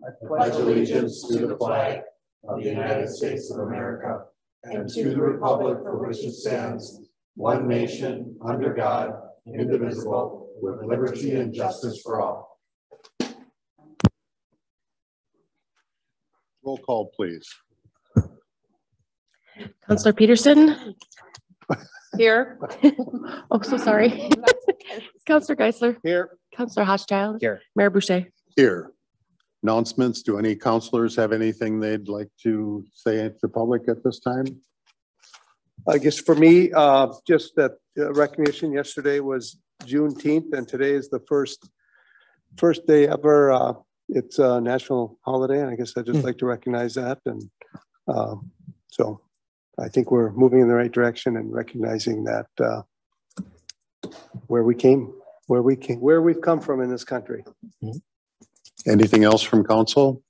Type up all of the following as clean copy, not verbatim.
I pledge allegiance to the flag of the United States of America and to the republic for which it stands, one nation, under God, indivisible, with liberty and justice for all. Roll call, please. Councillor Peterson. Here. Oh, so sorry. Councillor Geisler. Here. Councillor Hochschild. Here. Mayor Boucher. Here. Announcements. Do any councillors have anything they'd like to say to the public at this time? I guess for me, just that recognition yesterday was Juneteenth, and today is the first day ever. It's a national holiday, and I guess I'd just like to recognize that. And so I think we're moving in the right direction and recognizing that where we've come from in this country. Anything else from council?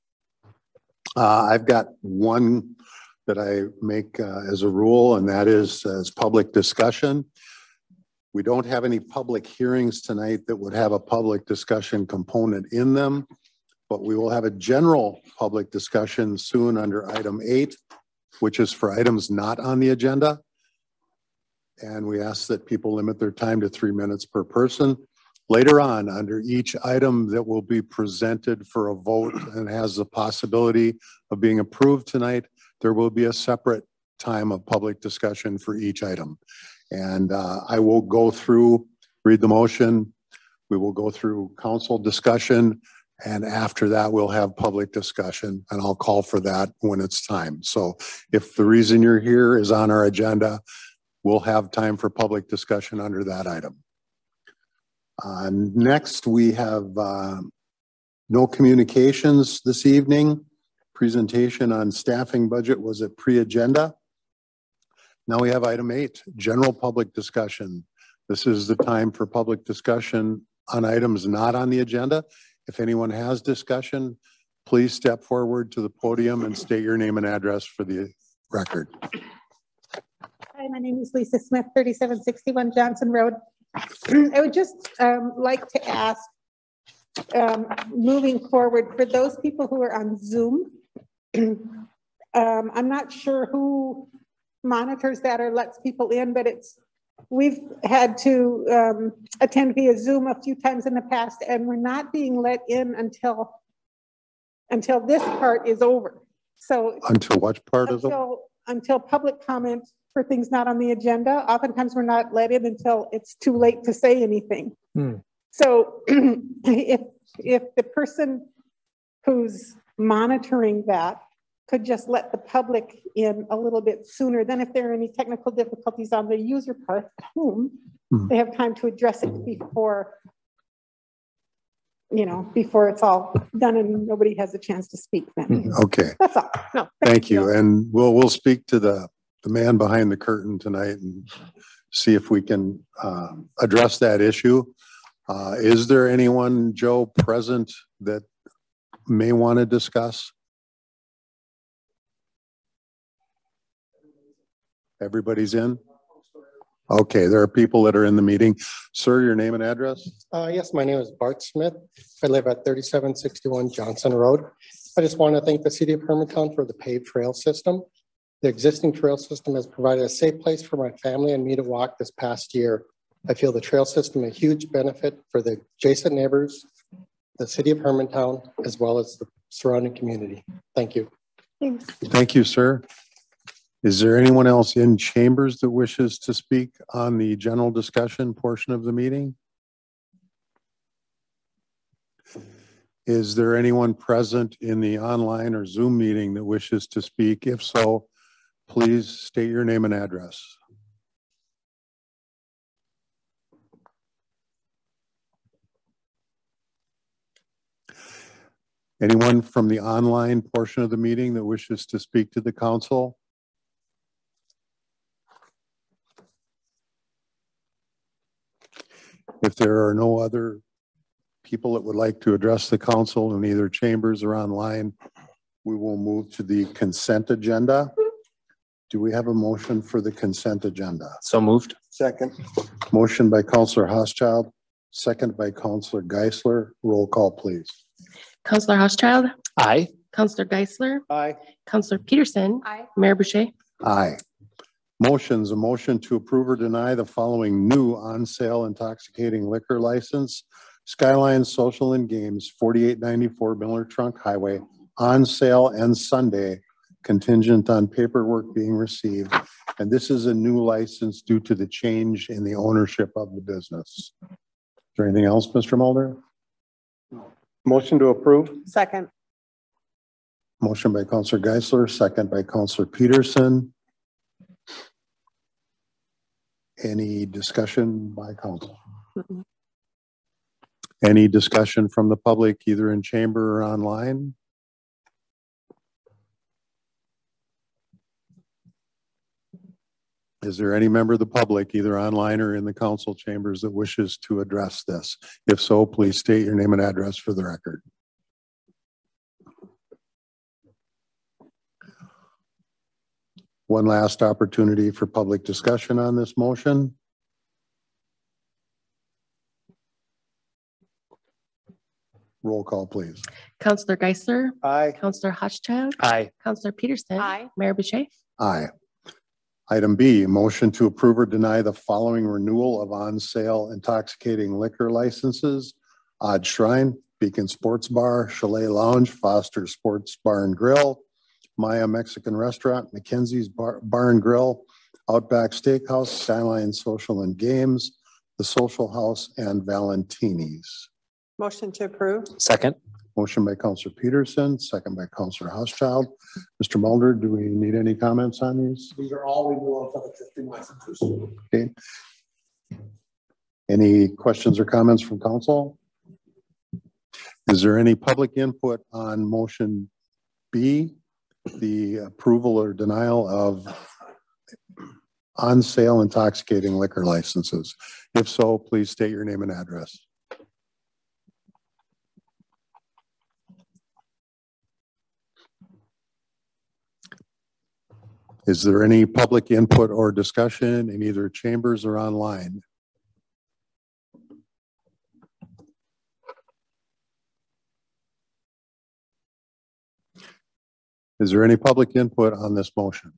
I've got one that I make as a rule, and that is as public discussion. We don't have any public hearings tonight that would have a public discussion component in them, but we will have a general public discussion soon under item 8, which is for items not on the agenda. And we ask that people limit their time to 3 minutes per person. Later on, under each item that will be presented for a vote and has the possibility of being approved tonight, there will be a separate time of public discussion for each item. And I will go through, read the motion. We will go through council discussion. And after that, we'll have public discussion, and I'll call for that when it's time. So if the reason you're here is on our agenda, we'll have time for public discussion under that item. Next, we have no communications this evening. Presentation on staffing budget was at pre-agenda. Now we have item 8, general public discussion. This is the time for public discussion on items not on the agenda. If anyone has discussion, please step forward to the podium and state your name and address for the record. Hi, my name is Lisa Smith, 3761 Johnson Road. I would just like to ask, moving forward, for those people who are on Zoom, I'm not sure who monitors that or lets people in, but we've had to attend via Zoom a few times in the past, and we're not being let in until this part is over. So until what part is over? Until public comment for things not on the agenda. Oftentimes we're not let in until it's too late to say anything. So if the person who's monitoring that could just let the public in a little bit sooner, then if there are any technical difficulties on the user part at home, they have time to address it before, before it's all done and nobody has a chance to speak then. Okay. That's all. No, thank you. And we'll speak to the man behind the curtain tonight and see if we can address that issue. Is there anyone, Joe, present that may want to discuss? Everybody's in? Okay, there are people that are in the meeting. Sir, your name and address? Yes, my name is Bart Smith. I live at 3761 Johnson Road. I just want to thank the city of Hermantown for the paved trail system. The existing trail system has provided a safe place for my family and me to walk this past year. I feel the trail system a huge benefit for the adjacent neighbors, the city of Hermantown, as well as the surrounding community. Thank you. Thanks. Thank you, sir. Is there anyone else in chambers that wishes to speak on the general discussion portion of the meeting? Is there anyone present in the online or Zoom meeting that wishes to speak? If so, please state your name and address. Anyone from the online portion of the meeting that wishes to speak to the council? If there are no other people that would like to address the council in either chambers or online, we will move to the consent agenda. Do we have a motion for the consent agenda? So moved. Second. Motion by Councillor Hochschild, second by Councillor Geisler. Roll call, please. Councillor Hochschild. Aye. Counselor Geisler, Aye. Counselor Peterson, Aye. Mayor Boucher. Aye. Motions, a motion to approve or deny the following new on-sale intoxicating liquor license. Skyline Social and Games, 4894 Miller Trunk Highway, on sale and Sunday, contingent on paperwork being received. And this is a new license due to the change in the ownership of the business. Is there anything else, Mr. Mulder? Motion to approve. Second. Motion by Counselor Geisler, second by Counselor Peterson. Any discussion by council? Any discussion from the public, either in chamber or online? Is there any member of the public, either online or in the council chambers, that wishes to address this? If so, please state your name and address for the record. One last opportunity for public discussion on this motion. Roll call, please. Counselor Geisler, Aye. Counselor Hochschild, Aye. Counselor Peterson. Aye. Mayor Boucher. Aye. Item B, motion to approve or deny the following renewal of on-sale intoxicating liquor licenses. Odd Shrine, Beacon Sports Bar, Chalet Lounge, Foster Sports Bar and Grill, Maya Mexican Restaurant, Mackenzie's Bar and Grill, Outback Steakhouse, Skyline Social and Games, The Social House, and Valentini's. Motion to approve. Second. Motion by Counselor Peterson, second by Counselor Hochschild. Mr. Mulder, do we need any comments on these? These are all renewals of existing licenses. Okay. Any questions or comments from council? Is there any public input on motion B, the approval or denial of on-sale intoxicating liquor licenses? If so, please state your name and address. Is there any public input or discussion in either chambers or online? Is there any public input on this motion?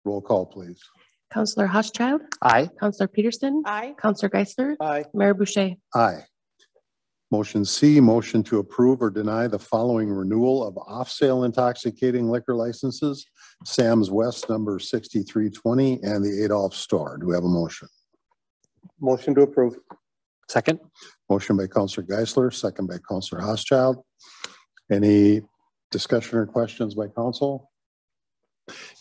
Roll call, please. Counselor Hochschild, Aye. Counselor Peterson, Aye. Counselor Geisler, Aye. Mayor Boucher. Aye. Motion C, motion to approve or deny the following renewal of off-sale intoxicating liquor licenses. Sam's West number 6320 and the Adolph Store. Do we have a motion? Motion to approve. Second. Motion by Counselor Geisler, second by Counselor Hochschild. Any discussion or questions by council?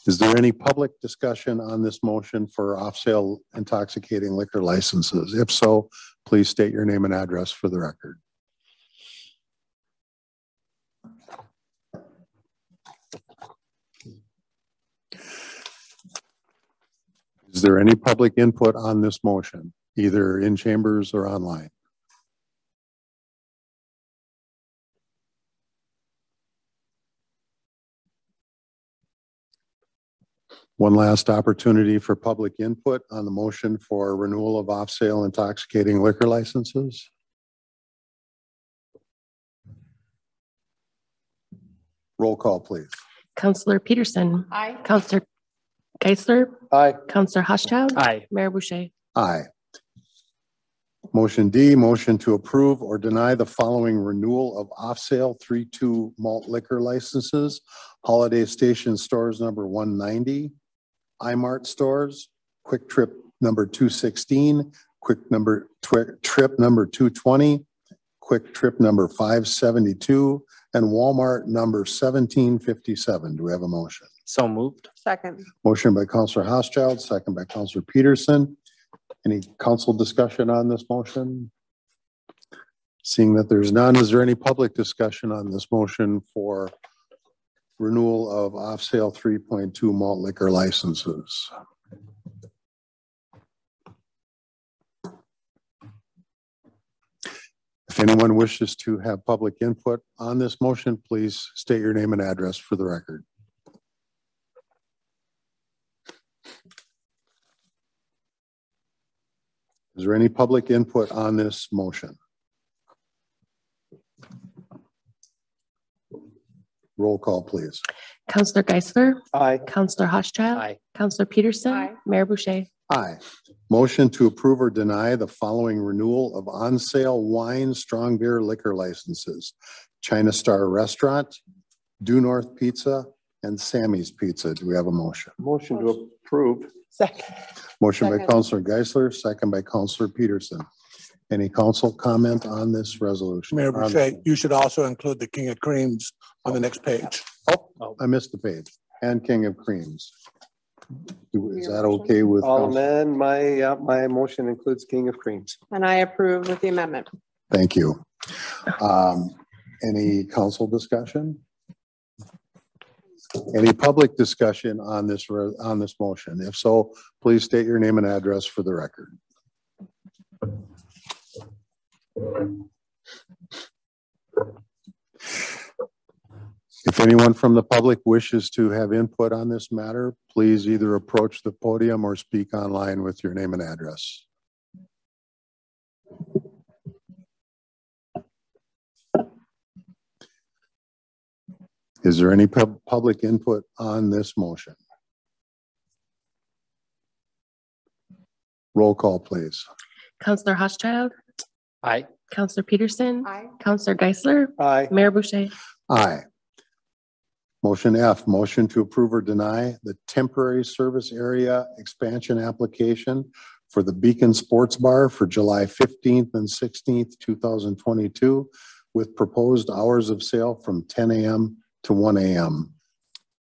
Is there any public discussion on this motion for off-sale intoxicating liquor licenses? If so, please state your name and address for the record. Is there any public input on this motion, either in chambers or online? One last opportunity for public input on the motion for renewal of off-sale intoxicating liquor licenses. Roll call, please. Counselor Peterson, Aye. Counselor Geisler, Aye. Counselor Hochschild, Aye. Mayor Boucher. Aye. Motion D, motion to approve or deny the following renewal of off-sale 3-2 malt liquor licenses. Holiday Station Stores number 190, iMart Stores, Quick Trip number 216, Quick Trip number 220, Quick Trip number 572, and Walmart number 1757. Do we have a motion? So moved. Second. Motion by Counselor Hochschild, second by Counselor Peterson. Any council discussion on this motion? Seeing that there's none, is there any public discussion on this motion for renewal of off-sale 3.2 malt liquor licenses? If anyone wishes to have public input on this motion, please state your name and address for the record. Is there any public input on this motion? Roll call, please. Counselor Geisler, Aye. Counselor Housechild. Aye. Counselor Peterson. Aye. Mayor Boucher. Aye. Motion to approve or deny the following renewal of on-sale wine, strong beer liquor licenses. China Star Restaurant, Due North Pizza, and Sammy's Pizza. Do we have a motion? Motion to approve. Second. Motion by Second. Counselor Geisler, second by Counselor Peterson. Any council comment on this resolution? Mayor Boucher, you should also include the King of Creams on the next page. Oh, I missed the page. And King of Creams. Is that okay with? I'll council? amend my motion includes King of Creams. And I approve with the amendment. Thank you. Any council discussion? Any public discussion on this motion? If so, please state your name and address for the record. If anyone from the public wishes to have input on this matter, please either approach the podium or speak online with your name and address. Is there any public input on this motion? Roll call, please. Counselor Housechild. Aye. Counselor Peterson. Aye. Counselor Geisler. Aye. Mayor Boucher. Aye. Motion F, motion to approve or deny the temporary service area expansion application for the Beacon Sports Bar for July 15th and 16th, 2022, with proposed hours of sale from 10 a.m. to 1 a.m.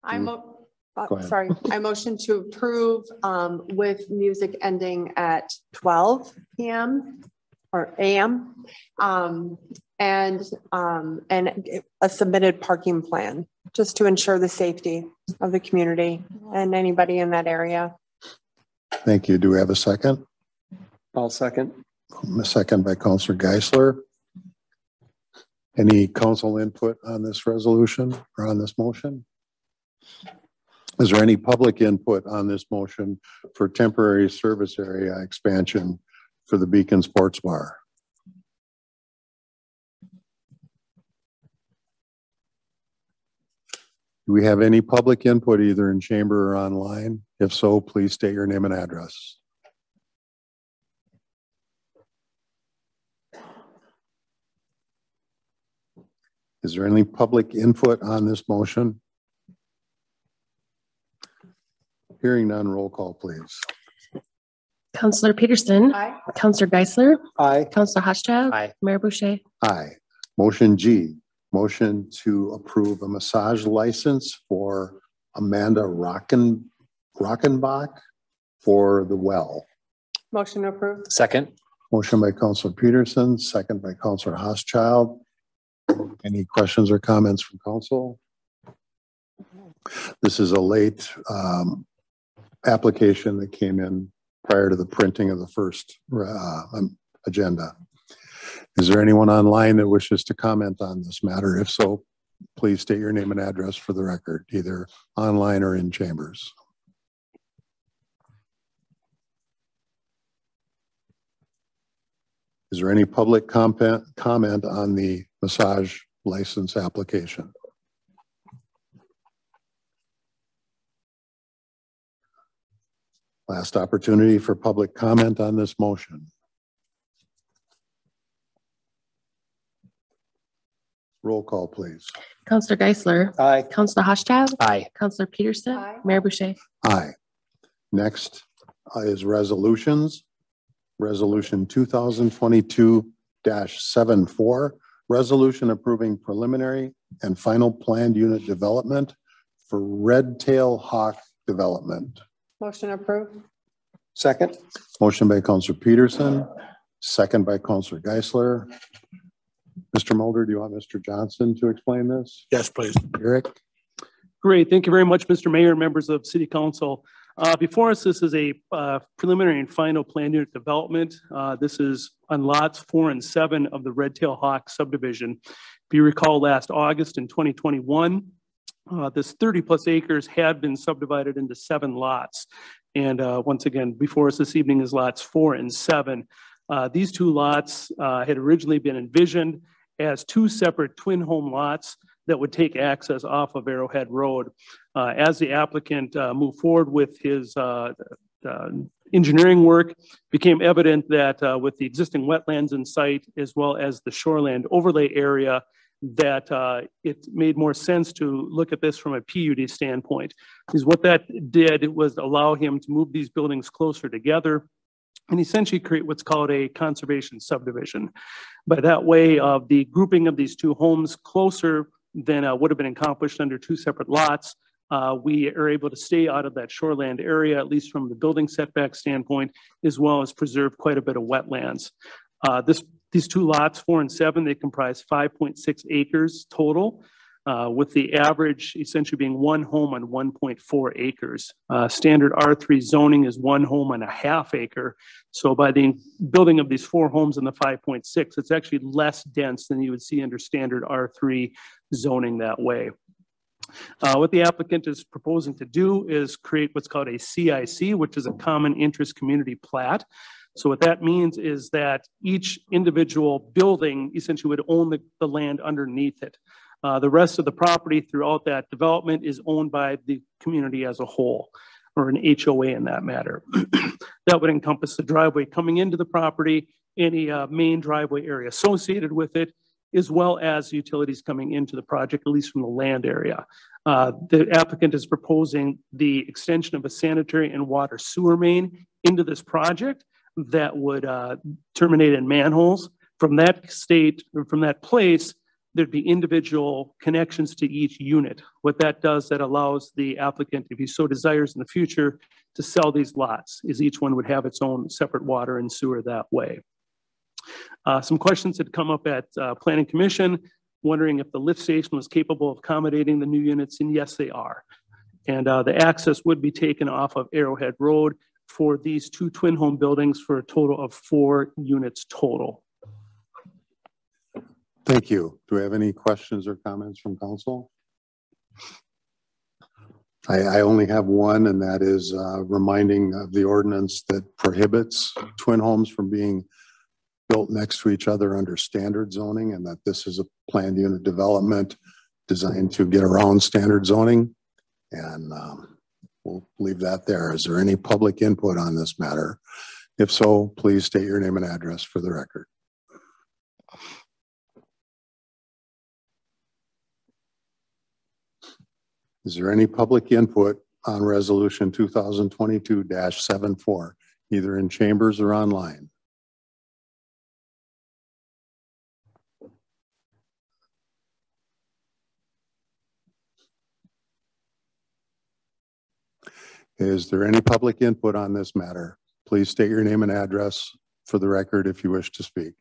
Go ahead. Sorry, I motion to approve with music ending at 12 p.m. or a.m. And a submitted parking plan just to ensure the safety of the community and anybody in that area. Thank you. Do we have a second? I'll second. A second by Counselor Geisler. Any council input on this resolution or on this motion? Is there any public input on this motion for temporary service area expansion for the Beacon Sports Bar? Do we have any public input either in chamber or online? If so, please state your name and address. Is there any public input on this motion? Hearing none, roll call, please. Counselor Peterson. Aye. Counselor Geisler. Aye. Counselor Housechild. Aye. Mayor Boucher. Aye. Motion G, motion to approve a massage license for Amanda Rockenbach for the Well. Motion to approve. Second. Motion by Counselor Peterson, second by Counselor Housechild. Any questions or comments from council? This is a late application that came in prior to the printing of the first agenda. Is there anyone online that wishes to comment on this matter? If so, please state your name and address for the record, either online or in chambers. Is there any public comment on the massage license application? Last opportunity for public comment on this motion. Roll call, please. Counselor Geisler. Aye. Counselor Housechild. Aye. Counselor Peterson. Aye. Mayor Boucher. Aye. Next is resolutions. Resolution 2022-74, resolution approving preliminary and final planned unit development for Red Tail Hawk development. Motion approved. Second. Motion by Counselor Peterson, second by Counselor Geisler. Mr. Mulder, do you want Mr. Johnson to explain this? Yes, please. Eric? Great. Thank you very much, Mr. Mayor, members of City Council. Before us, this is a preliminary and final plan unit development. This is on lots 4 and 7 of the Red Tail Hawk subdivision. If you recall, last August in 2021, this 30 plus acres had been subdivided into 7 lots. And once again, before us this evening is lots 4 and 7. These 2 lots had originally been envisioned as 2 separate twin home lots that would take access off of Arrowhead Road. As the applicant moved forward with his engineering work, became evident that with the existing wetlands in sight, as well as the shoreland overlay area, that it made more sense to look at this from a PUD standpoint. Because what that did was allow him to move these buildings closer together and essentially create what's called a conservation subdivision. By that way, the grouping of these two homes closer than would have been accomplished under two separate lots, we are able to stay out of that shoreland area, at least from the building setback standpoint, as well as preserve quite a bit of wetlands. These two lots, 4 and 7, they comprise 5.6 acres total, with the average essentially being one home on 1.4 acres. Standard R3 zoning is one home on a half acre. So by the building of these 4 homes in the 5.6, it's actually less dense than you would see under standard R3 zoning that way. What the applicant is proposing to do is create what's called a CIC, which is a common interest community plat. So what that means is that each individual building essentially would own the land underneath it. The rest of the property throughout that development is owned by the community as a whole, or an HOA in that matter. That would encompass the driveway coming into the property, any main driveway area associated with it, as well as utilities coming into the project, at least from the land area. The applicant is proposing the extension of a sanitary and water sewer main into this project that would terminate in manholes. From that state, or from that place, there'd be individual connections to each unit. What that does, that allows the applicant, if he so desires in the future, to sell these lots, as each one would have its own separate water and sewer that way. Some questions had come up at Planning Commission, wondering if the lift station was capable of accommodating the new units, and yes, they are. And the access would be taken off of Arrowhead Road for these 2 twin home buildings for a total of 4 units total. Thank you. Do we have any questions or comments from council? I only have one, and that is reminding of the ordinance that prohibits twin homes from being built next to each other under standard zoning, and that this is a planned unit development designed to get around standard zoning. And we'll leave that there. Is there any public input on this matter? If so, please state your name and address for the record. Is there any public input on resolution 2022-74, either in chambers or online? Is there any public input on this matter? Please state your name and address for the record if you wish to speak.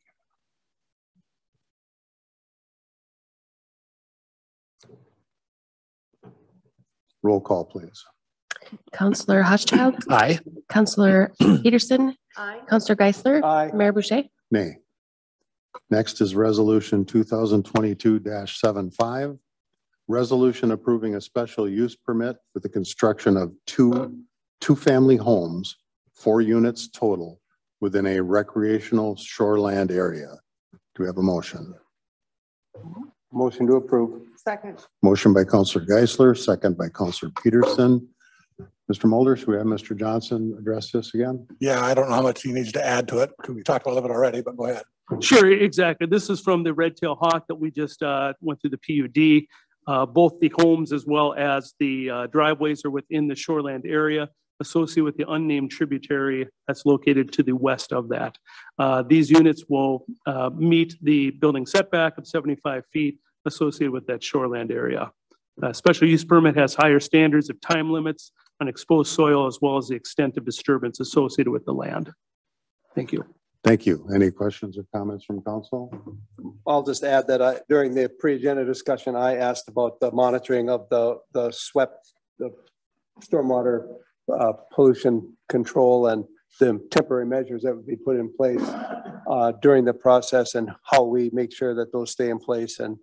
Roll call, please. Councillor Hochschild. Aye. Councillor Peterson. Aye. Councillor Geisler. Aye. Mayor Boucher. Nay. Next is resolution 2022-75. Resolution approving a special use permit for the construction of two-family homes, 4 units total, within a recreational shoreland area. Do we have a motion? Motion to approve. Second. Motion by Councillor Geisler, second by Councillor Peterson. Mr. Mulder, should we have Mr. Johnson address this again? Yeah, I don't know how much he needs to add to it, because we talked a little bit already, but go ahead. Sure, exactly. This is from the Red Tail Hawk that we just went through the PUD. Both the homes as well as the driveways are within the shoreland area associated with the unnamed tributary that's located to the west of that. These units will meet the building setback of 75 feet associated with that shoreland area. Special use permit has higher standards of time limits on exposed soil, as well as the extent of disturbance associated with the land. Thank you. Thank you. Any questions or comments from council? I'll just add that during the pre-agenda discussion, I asked about the monitoring of the stormwater pollution control and the temporary measures that would be put in place during the process, and how we make sure that those stay in place. And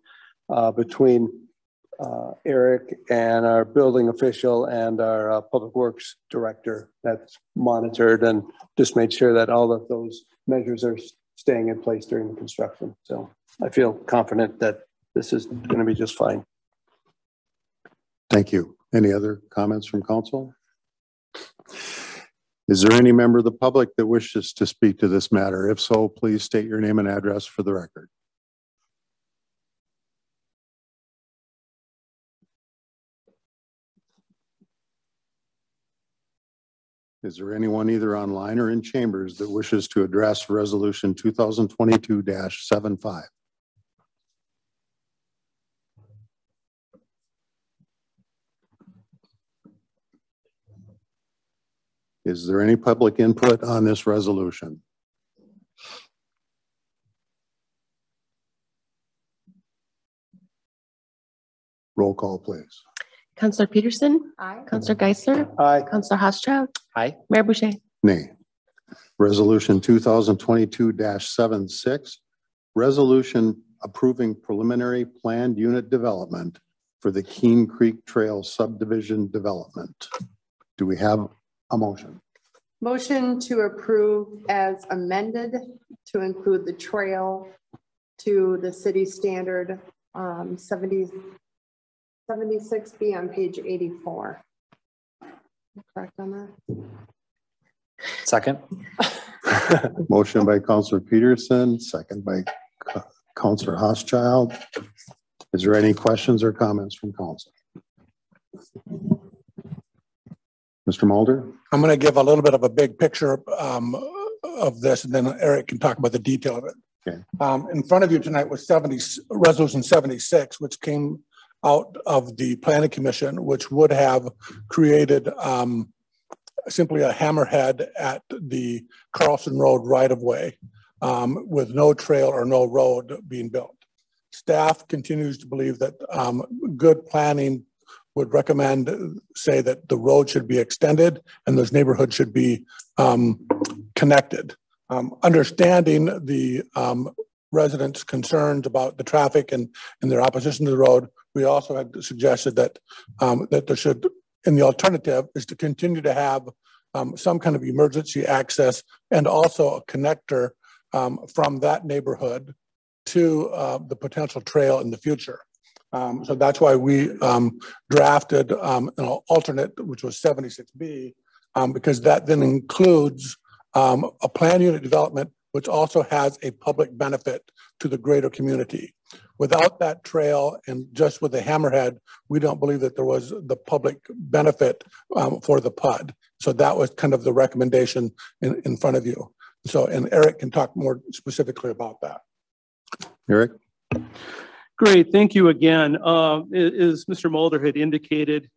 between Eric and our building official and our public works director, that's monitored and just made sure that all of those measures are staying in place during the construction. So I feel confident that this is going to be just fine. Thank you. Any other comments from council? Is there any member of the public that wishes to speak to this matter? If so, please state your name and address for the record. Is there anyone either online or in chambers that wishes to address resolution 2022-75? Is there any public input on this resolution? Roll call, please. Counselor Peterson, Aye. Counselor Geisler, Aye. Counselor Housechild, Aye. Mayor Boucher. Nay. Resolution 2022-76, resolution approving preliminary planned unit development for the Keene Creek Trail subdivision development. Do we have a motion? Motion to approve as amended to include the trail to the city standard 76B on page 84. Correct on that? Second. Motion by Counselor Peterson, second by Counselor Housechild. Is there any questions or comments from council? Mr. Mulder? I'm going to give a little bit of a big picture of this, and then Eric can talk about the detail of it. Okay. In front of you tonight was resolution 76, which came out of the planning commission, which would have created simply a hammerhead at the Carlson Road right-of-way with no trail or no road being built. Staff continues to believe that good planning would recommend, say, that the road should be extended and those neighborhoods should be connected. Understanding the residents' concerns about the traffic and their opposition to the road, we also had suggested that that there should, and the alternative is to continue to have some kind of emergency access and also a connector from that neighborhood to the potential trail in the future. So that's why we drafted an alternate, which was 76B, because that then includes a plan unit development, which also has a public benefit to the greater community. Without that trail and just with the hammerhead, we don't believe that there was the public benefit for the PUD. So that was kind of the recommendation in front of you. So, and Eric can talk more specifically about that. Eric? Great, thank you again. As Mr. Mulder had indicated,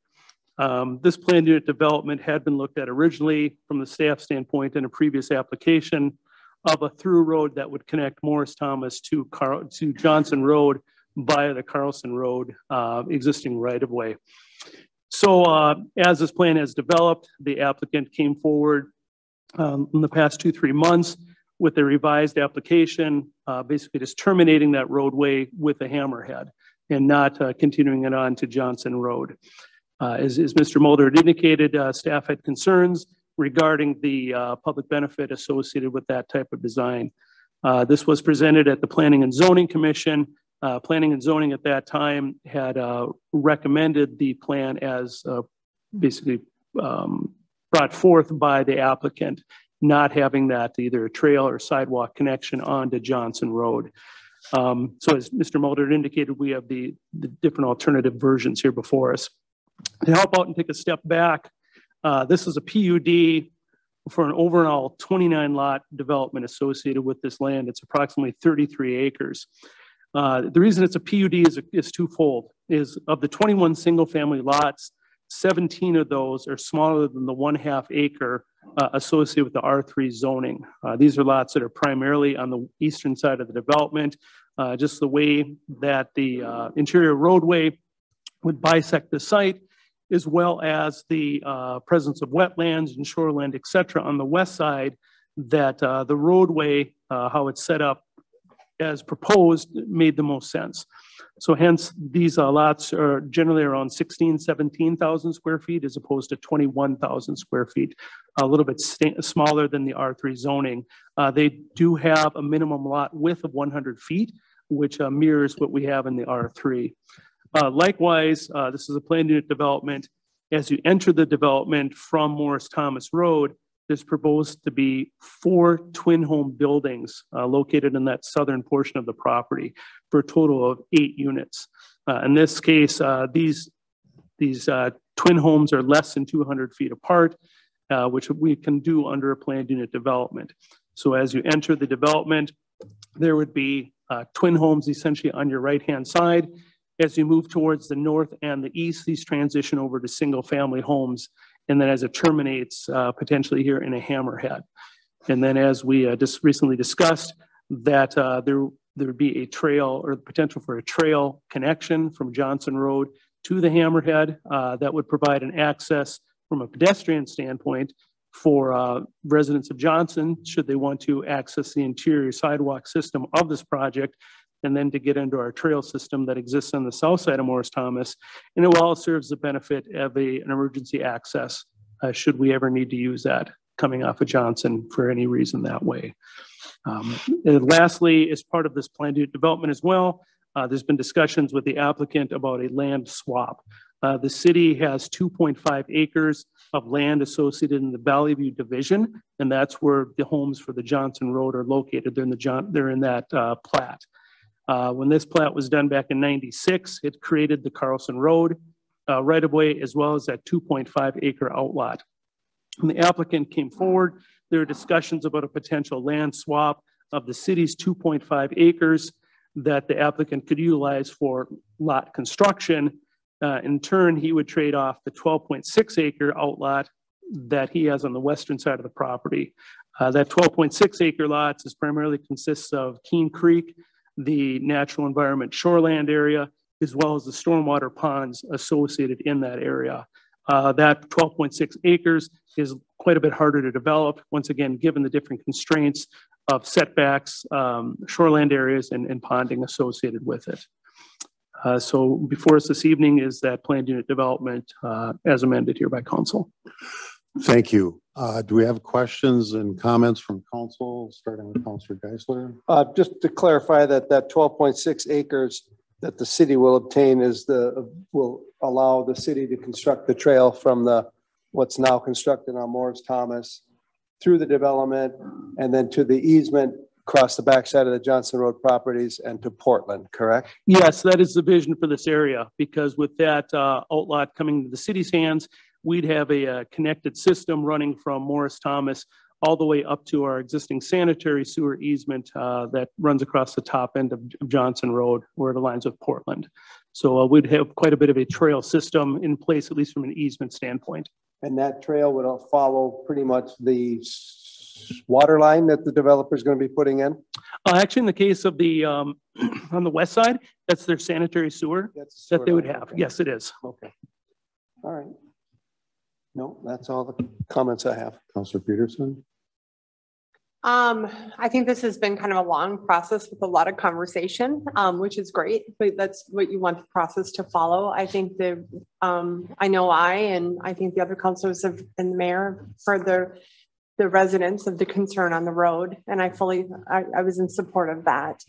this planned unit development had been looked at originally from the staff standpoint in a previous application of a through road that would connect Morris Thomas to Johnson Road via the Carlson Road existing right-of-way. So as this plan has developed, the applicant came forward in the past 2-3 months with a revised application, basically just terminating that roadway with a hammerhead and not continuing it on to Johnson Road. As Mr. Mulder had indicated, staff had concerns regarding the public benefit associated with that type of design. This was presented at the Planning and Zoning Commission. Planning and Zoning at that time had recommended the plan as basically brought forth by the applicant, not having that either a trail or sidewalk connection onto Johnson Road. So as Mr. Mulder indicated, we have the different alternative versions here before us. To help out and take a step back, this is a PUD for an overall 29 lot development associated with this land. It's approximately 33 acres. The reason it's a PUD is twofold. Is of the 21 single family lots, 17 of those are smaller than the 1/2 acre associated with the R3 zoning. These are lots that are primarily on the eastern side of the development, just the way that the interior roadway would bisect the site, as well as the presence of wetlands and shoreland, et cetera, on the west side, that the roadway, how it's set up as proposed, made the most sense. So hence, these lots are generally around 17,000 square feet as opposed to 21,000 square feet, a little bit smaller than the R3 zoning. They do have a minimum lot width of 100 feet, which mirrors what we have in the R3. Likewise, this is a planned unit development. As you enter the development from Morris Thomas Road, there's proposed to be 4 twin home buildings located in that southern portion of the property for a total of 8 units. In this case, these twin homes are less than 200 feet apart, which we can do under a planned unit development. So as you enter the development, there would be twin homes essentially on your right-hand side. As you move towards the north and the east, these transition over to single-family homes. And then as it terminates, potentially here in a hammerhead. And then as we just recently discussed, that there would be a trail or the potential for a trail connection from Johnson Road to the hammerhead that would provide an access from a pedestrian standpoint for residents of Johnson, should they want to access the interior sidewalk system of this project, and then to get into our trail system that exists on the south side of Morris Thomas. And it all serves the benefit of an emergency access, should we ever need to use that coming off of Johnson for any reason that way. And lastly, as part of this planned unit development as well, there's been discussions with the applicant about a land swap. The city has 2.5 acres of land associated in the Valley View division, and that's where the homes for the Johnson Road are located. They're in that plat. When this plat was done back in '96, it created the Carlson Road right of way, as well as that 2.5 acre outlot. When the applicant came forward, there were discussions about a potential land swap of the city's 2.5 acres that the applicant could utilize for lot construction. In turn, he would trade off the 12.6 acre outlot that he has on the western side of the property. That 12.6 acre lots primarily consists of Keene Creek, the natural environment shoreland area, as well as the stormwater ponds associated in that area. That 12.6 acres is quite a bit harder to develop, once again, given the different constraints of setbacks, shoreland areas, and ponding associated with it. So before us this evening is that planned unit development as amended here by council. Thank you. Do we have questions and comments from council, starting with Councilor Geisler? Just to clarify that 12.6 acres that the city will obtain will allow the city to construct the trail from what's now constructed on Morris Thomas through the development and then to the easement across the backside of the Johnson Road properties and to Portland, correct? Yes, that is the vision for this area, because with that outlot coming to the city's hands, we'd have a connected system running from Morris Thomas all the way up to our existing sanitary sewer easement that runs across the top end of Johnson Road where it aligns with Portland. So we'd have quite a bit of a trail system in place, at least from an easement standpoint. And that trail would follow pretty much the water line that the developer is going to be putting in? Actually, in the case of the, on the west side, that's their sanitary sewer that they would have. Okay. Yes, it is. Okay. All right. No, that's all the comments I have. Councilor Peterson? I think this has been kind of a long process with a lot of conversation, which is great, but that's what you want the process to follow. I think I know and I think the other councilors and the mayor for the residents of the concern on the road. And I was in support of that.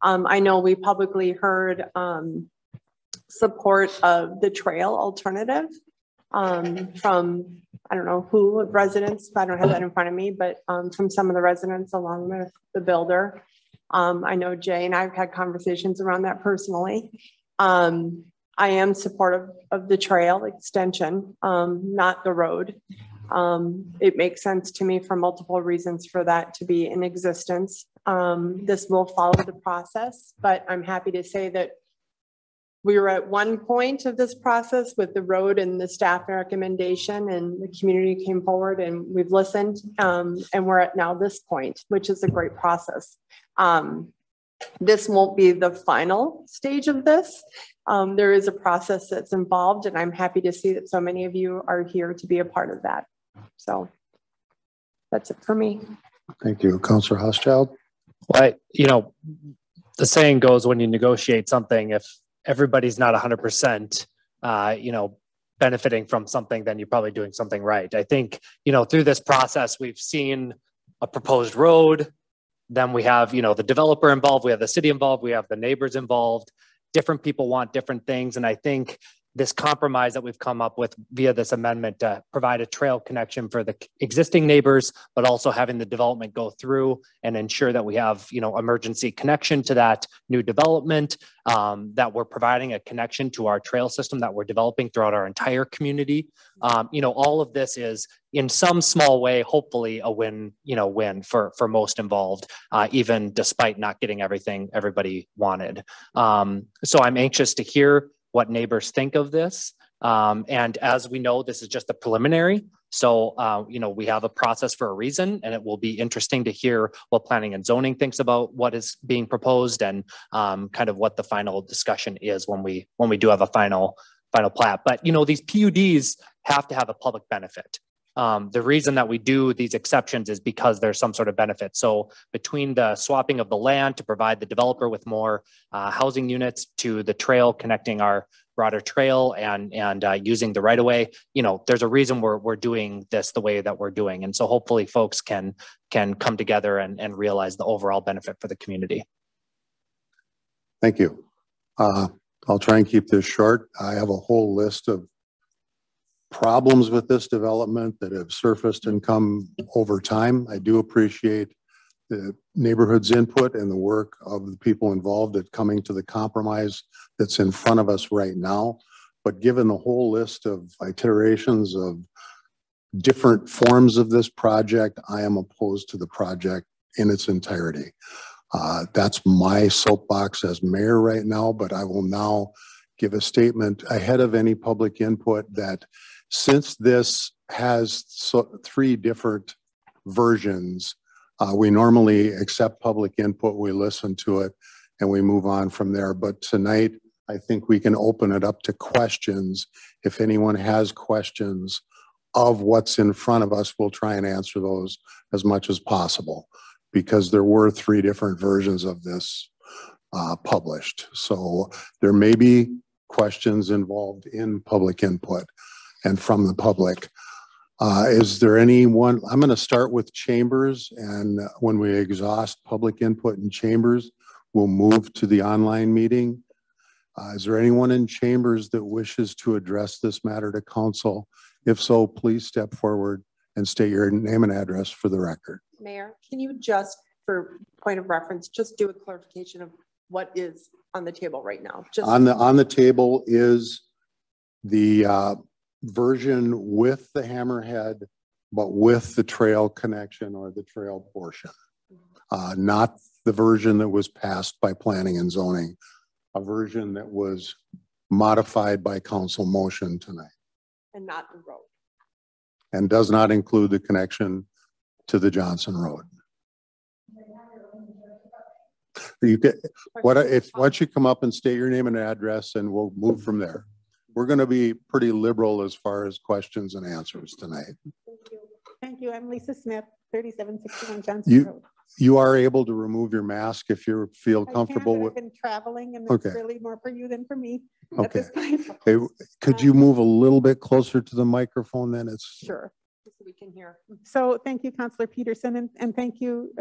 I know we publicly heard support of the trail alternative from, I don't know who residents, I don't have that in front of me, but from some of the residents along with the builder. I know Jay and I've had conversations around that personally. I am supportive of the trail extension, not the road. It makes sense to me for multiple reasons for that to be in existence. This will follow the process, but I'm happy to say that we were at one point of this process with the road and the staff recommendation, and the community came forward and we've listened, and we're at now this point, which is a great process. This won't be the final stage of this. There is a process that's involved, and I'm happy to see that so many of you are here to be a part of that. So that's it for me. Thank you. Councilor Housechild? Well, the saying goes, when you negotiate something, if everybody's not 100%, benefiting from something, then you're probably doing something right. I think, through this process, we've seen a proposed road, then we have, the developer involved, we have the city involved, we have the neighbors involved. different people want different things. And I think this compromise that we've come up with via this amendment to provide a trail connection for the existing neighbors, but also having the development go through and ensure that we have, emergency connection to that new development, that we're providing a connection to our trail system that we're developing throughout our entire community. All of this is in some small way, hopefully a win for most involved, even despite not getting everything everybody wanted. So I'm anxious to hear what neighbors think of this. And as we know, this is just a preliminary. So, we have a process for a reason, and it will be interesting to hear what planning and zoning thinks about what is being proposed and kind of what the final discussion is when we do have a final plat. But, these PUDs have to have a public benefit. The reason that we do these exceptions is because there's some sort of benefit. So between the swapping of the land to provide the developer with more housing units to the trail connecting our broader trail and using the right of way, there's a reason we're doing this the way that we're doing. And so hopefully folks can come together and realize the overall benefit for the community. Thank you. I'll try and keep this short. I have a whole list of problems with this development that have surfaced and come over time. I do appreciate the neighborhood's input and the work of the people involved at coming to the compromise that's in front of us right now. But given the whole list of iterations of different forms of this project, I am opposed to the project in its entirety. That's my soapbox as mayor right now, but I will now give a statement ahead of any public input that since this has three different versions, we normally accept public input, we listen to it, and we move on from there. But tonight, I think we can open it up to questions. If anyone has questions of what's in front of us, we'll try and answer those as much as possible, because there were three different versions of this published. So there may be questions involved in public input and from the public. Is there anyone? I'm going to start with chambers, and when we exhaust public input in chambers, we'll move to the online meeting. Is there anyone in chambers that wishes to address this matter to council? If so, please step forward and state your name and address for the record. Mayor, can you just, for point of reference, just do a clarification of what is on the table right now? Just on the table is the version with the hammerhead, but with the trail connection or the trail portion, not the version that was passed by planning and zoning, a version that was modified by council motion tonight. And not the road. And does not include the connection to the Johnson Road. You get why don't you come up and state your name and address, and we'll move from there. We're going to be pretty liberal as far as questions and answers tonight. Thank you. Thank you. I'm Lisa Smith, 3761 Johnson Road. You are able to remove your mask if you feel comfortable with. I've been traveling, and it's really more for you than for me. Okay. Hey, could you move a little bit closer to the microphone then? It's sure. So we can hear. So thank you, Councilor Peterson, and thank you,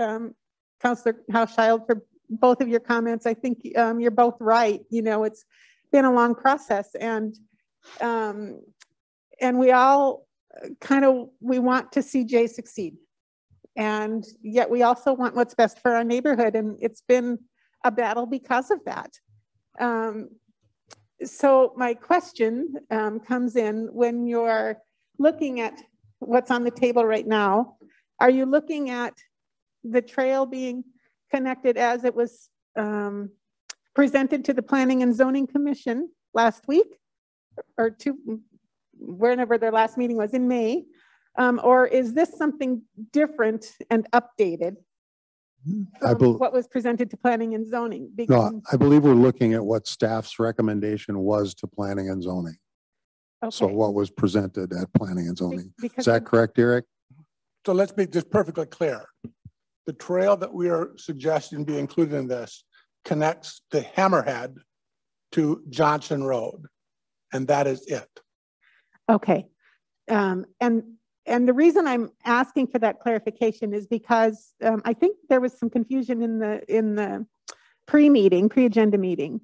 Councilor Hauschild, for both of your comments. I think you're both right. It's been a long process, and we all we want to see Jay succeed, and yet we also want what's best for our neighborhood, and it's been a battle because of that. So my question comes in: when you're looking at what's on the table right now, are you looking at the trail being connected as it was presented to the Planning and Zoning Commission last week, or whenever their last meeting was in May, or is this something different and updated from what was presented to Planning and Zoning? No, I believe we're looking at what staff's recommendation was to Planning and Zoning. Okay. So what was presented at Planning and Zoning. Is that correct, Eric? So let's be just perfectly clear. The trail that we are suggesting be included in this connects the hammerhead to Johnson Road, and that is it. Okay. And the reason I'm asking for that clarification is because I think there was some confusion in the pre-agenda meeting.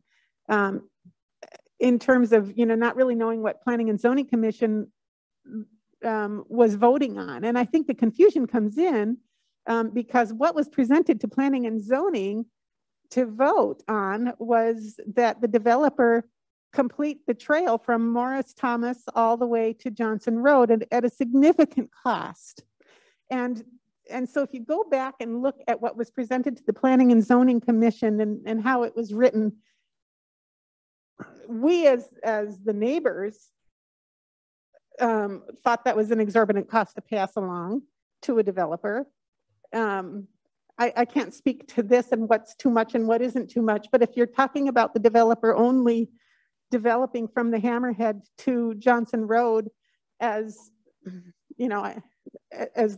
in terms of, not really knowing what Planning and Zoning Commission was voting on. And I think the confusion comes in because what was presented to Planning and Zoning to vote on was that the developer complete the trail from Morris Thomas all the way to Johnson Road at a significant cost. And so if you go back and look at what was presented to the Planning and Zoning Commission and how it was written, we as the neighbors thought that was an exorbitant cost to pass along to a developer. I can't speak to this and what's too much and what isn't too much, but if you're talking about the developer only developing from the Hammerhead to Johnson Road, as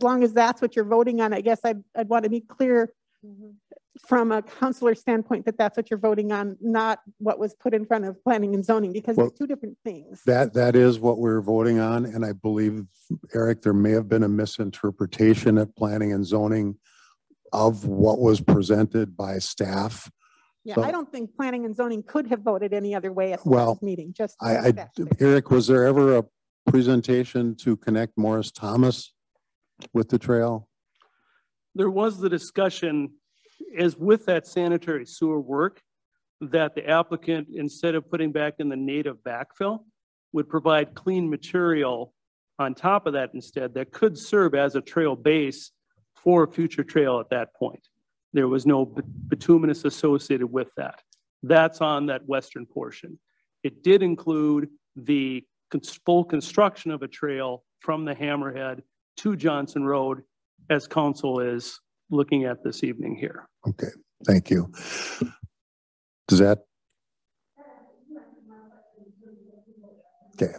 long as that's what you're voting on, I guess I'd want to be clear from a councilor standpoint that that's what you're voting on, not what was put in front of Planning and Zoning, because they're two different things. That is what we're voting on. And I believe, Eric, there may have been a misinterpretation at Planning and Zoning of what was presented by staff. Yeah, So, I don't think Planning and Zoning could have voted any other way at the last meeting. Just Eric, was there ever a presentation to connect Morris Thomas with the trail? There was the discussion, as with that sanitary sewer work, that the applicant, instead of putting back in the native backfill, would provide clean material on top of that instead that could serve as a trail base for a future trail at that point. There was no bituminous associated with that. That's on that western portion. It did include the full construction of a trail from the Hammerhead to Johnson Road, as council is looking at this evening here. Okay, thank you. Does that? Okay.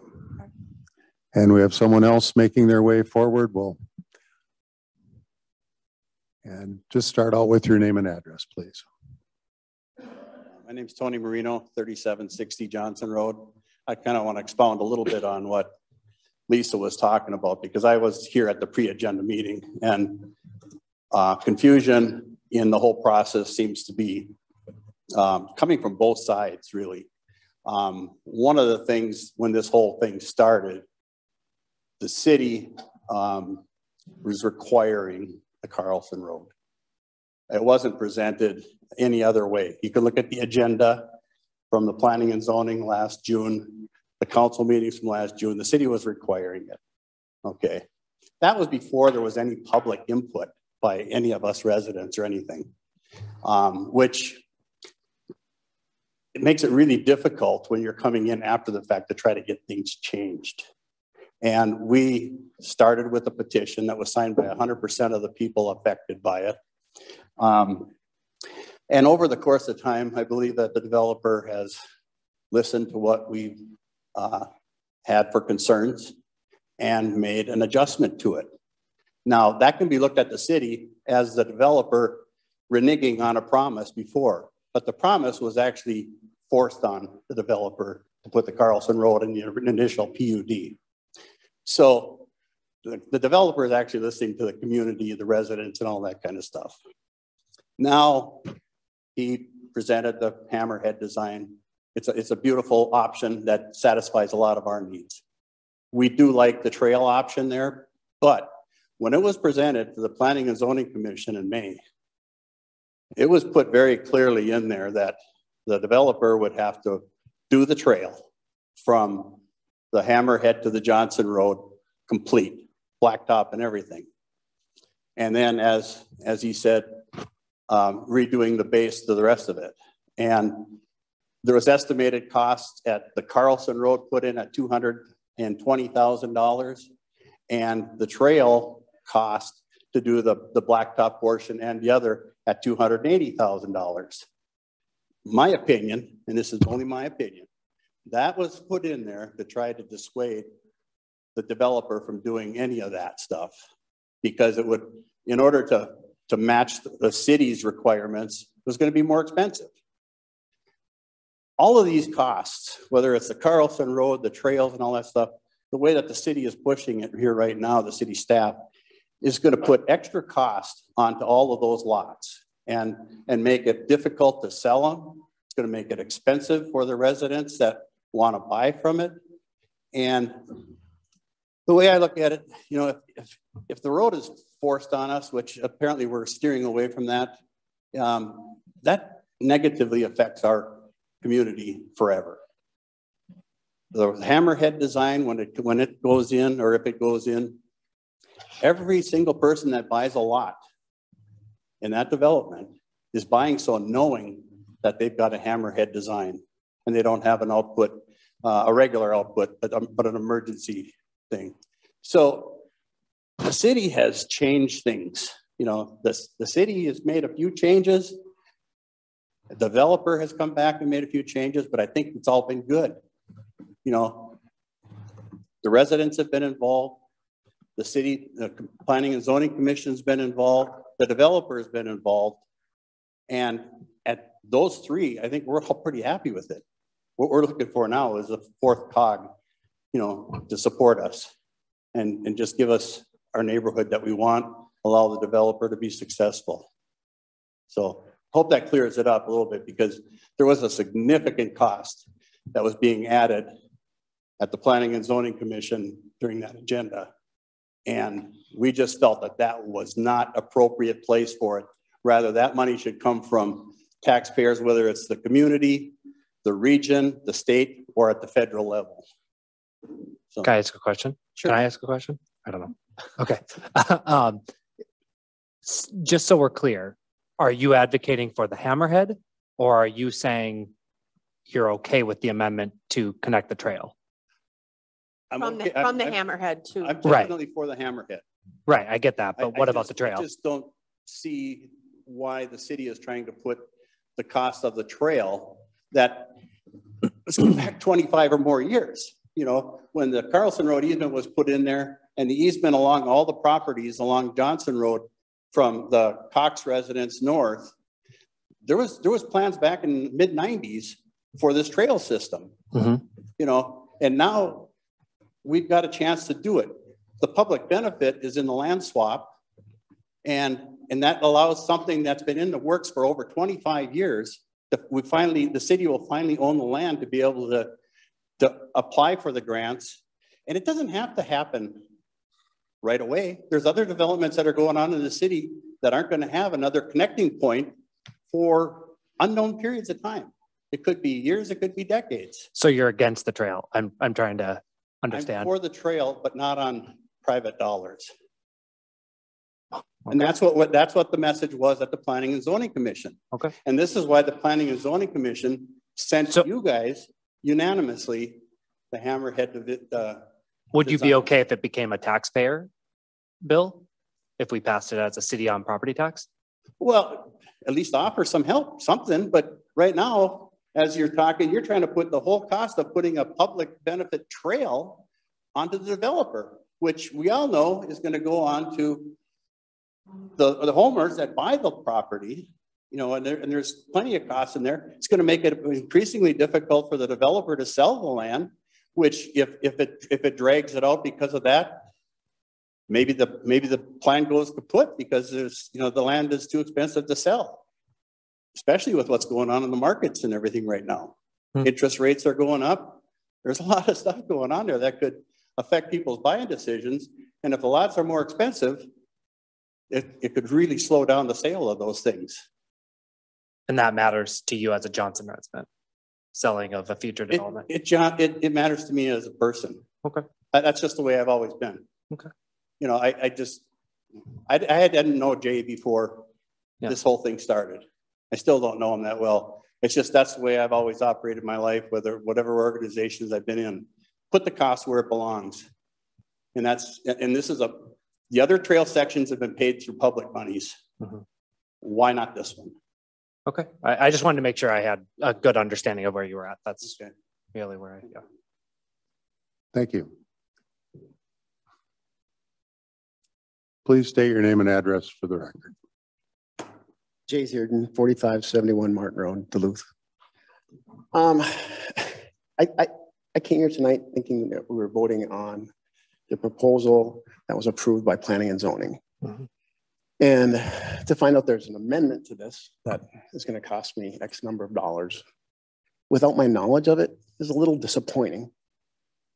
And we have someone else making their way forward. Well, and just start out with your name and address, please. My name's Tony Marino, 3760 Johnson Road. I kind of want to expound a little bit on what Lisa was talking about, because I was here at the pre-agenda meeting, and confusion in the whole process seems to be coming from both sides, really. One of the things when this whole thing started, the city was requiring the Carlson Road. It wasn't presented any other way. You can look at the agenda from the Planning and Zoning last June, the council meetings from last June. The city was requiring it. Okay, that was before there was any public input by any of us residents or anything, which it makes it really difficult when you're coming in after the fact to try to get things changed. And we started with a petition that was signed by 100% of the people affected by it. And over the course of time, I believe that the developer has listened to what we had for concerns and made an adjustment to it. Now, that can be looked at the city as the developer reneging on a promise before, but the promise was actually forced on the developer to put the Carlson Road in the initial PUD. So the developer is actually listening to the community, the residents, and all that kind of stuff. Now he presented the Hammerhead design. It's a beautiful option that satisfies a lot of our needs. We do like the trail option there, but when it was presented to the Planning and Zoning Commission in May, it was put very clearly in there that the developer would have to do the trail from the Hammerhead to the Johnson Road, complete, blacktop and everything. And then as he said, redoing the base to the rest of it. And there was estimated costs at the Carlson Road put in at $220,000, and the trail cost to do the blacktop portion and the other at $280,000. My opinion, and this is only my opinion, that was put in there to try to dissuade the developer from doing any of that stuff, because it would, in order to match the city's requirements, it was going to be more expensive. All of these costs, whether it's the Carlson Road, the trails and all that stuff, the way that the city is pushing it here right now, the city staff is going to put extra cost onto all of those lots and make it difficult to sell them It's going to make it expensive for the residents that want to buy from it. And the way I look at it, you know, if the road is forced on us, which apparently we're steering away from that, that negatively affects our community forever. The hammerhead design, when it goes in, or if it goes in, every single person that buys a lot in that development is buying so knowing that they've got a hammerhead design and they don't have an output, a regular output, but an emergency thing. So the city has changed things. You know, the city has made a few changes. The developer has come back and made a few changes, but I think it's all been good. You know, the residents have been involved. The city, the Planning and Zoning Commission has been involved. The developer has been involved. And at those three, I think we're all pretty happy with it. What we're looking for now is a fourth cog, you know, to support us and just give us our neighborhood that we want, allow the developer to be successful. So hope that clears it up a little bit, because there was a significant cost that was being added at the Planning and Zoning Commission during that agenda. And we just felt that that was not appropriate place for it. Rather, that money should come from taxpayers, whether it's the community, the region, the state, or at the federal level. So, can I ask a question? Sure. Can I ask a question? I don't know. Okay. Just so we're clear, are you advocating for the hammerhead, or are you saying you're okay with the amendment to connect the trail? From the hammerhead too. I'm definitely for the hammerhead. Right, I get that, but what about the trail? I just don't see why the city is trying to put the cost of the trail that, let's go back 25 or more years. You know, when the Carlson Road easement was put in there, and the easement along all the properties along Johnson Road from the Cox residence north, there was plans back in the mid-90s for this trail system. Mm-hmm. You know, and now we've got a chance to do it. The public benefit is in the land swap, and that allows something that's been in the works for over 25 years. The city will finally own the land to be able to apply for the grants. And it doesn't have to happen right away. There's other developments that are going on in the city that aren't going to have another connecting point for unknown periods of time. It could be years, it could be decades. So you're against the trail. I'm trying to understand. I'm for the trail, but not on private dollars. Okay. And that's what the message was at the Planning and Zoning Commission. Okay. And this is why the Planning and Zoning Commission sent you guys unanimously the hammerhead of it. Would you be okay if it became a taxpayer bill, if we passed it as a city-owned property tax? Well, at least offer some help, something. But right now, as you're talking, you're trying to put the whole cost of putting a public benefit trail onto the developer, which we all know is going to go on to the homeowners that buy the property. You know, and there's plenty of costs in there. It's going to make it increasingly difficult for the developer to sell the land, which if it drags it out because of that, maybe the plan goes kaput because the land is too expensive to sell, especially with what's going on in the markets and everything right now. Interest rates are going up. There's a lot of stuff going on there that could affect people's buying decisions. And if the lots are more expensive, it could really slow down the sale of those things. And that matters to you as a Johnson resident, selling of a future development? It matters to me as a person. Okay. That's just the way I've always been. Okay. You know, I didn't know Jay before this whole thing started. I still don't know him that well. It's just that's the way I've always operated my life, whatever organizations I've been in. Put the cost where it belongs. And the other trail sections have been paid through public monies. Mm-hmm. Why not this one? Okay. I just wanted to make sure I had a good understanding of where you were at. That's okay. Really where I go. Thank you. Please state your name and address for the record. Jay Zierden, 4571 Martin Road, Duluth. I came here tonight thinking that we were voting on the proposal that was approved by Planning and Zoning. Mm-hmm. And to find out there's an amendment to this that is going to cost me X number of dollars without my knowledge of it is a little disappointing,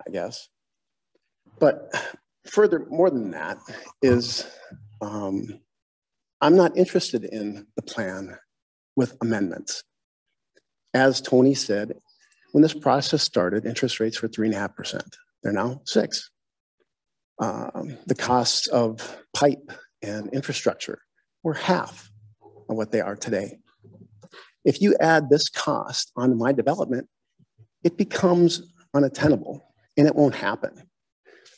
I guess. But further, more than that is, I'm not interested in the plan with amendments. As Tony said, when this process started, interest rates were 3.5%. They're now 6%. The costs of pipe and infrastructure were half of what they are today. If you add this cost onto my development, it becomes unattainable and it won't happen.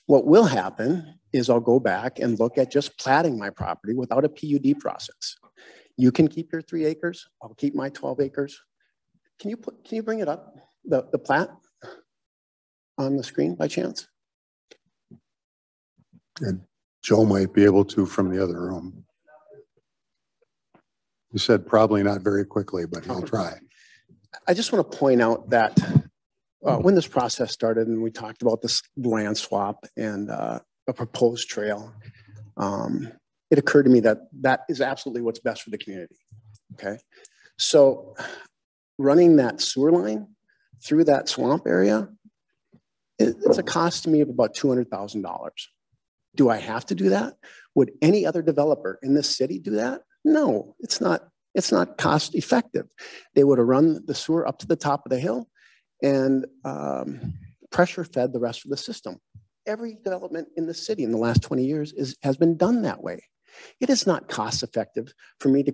What will happen is I'll go back and look at just platting my property without a PUD process. You can keep your 3 acres. I'll keep my 12 acres. Can you bring it up, the plat on the screen by chance? And Joe might be able to from the other room. You said probably not very quickly, but he'll try. I just want to point out that when this process started and we talked about this land swap and a proposed trail, it occurred to me that that is absolutely what's best for the community. Okay. So running that sewer line through that swamp area, it's a cost to me of about $200,000. Do I have to do that? Would any other developer in this city do that? No, it's not cost effective. They would have run the sewer up to the top of the hill and pressure fed the rest of the system. Every development in the city in the last 20 years has been done that way. It is not cost effective for me to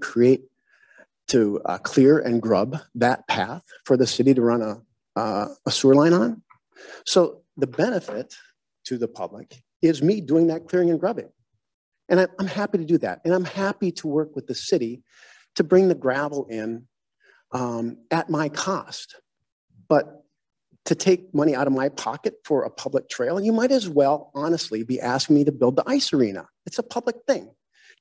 clear and grub that path for the city to run a sewer line on. So the benefit to the public is me doing that clearing and grubbing. And I'm happy to do that. And I'm happy to work with the city to bring the gravel in at my cost. But to take money out of my pocket for a public trail, you might as well honestly be asking me to build the ice arena. It's a public thing.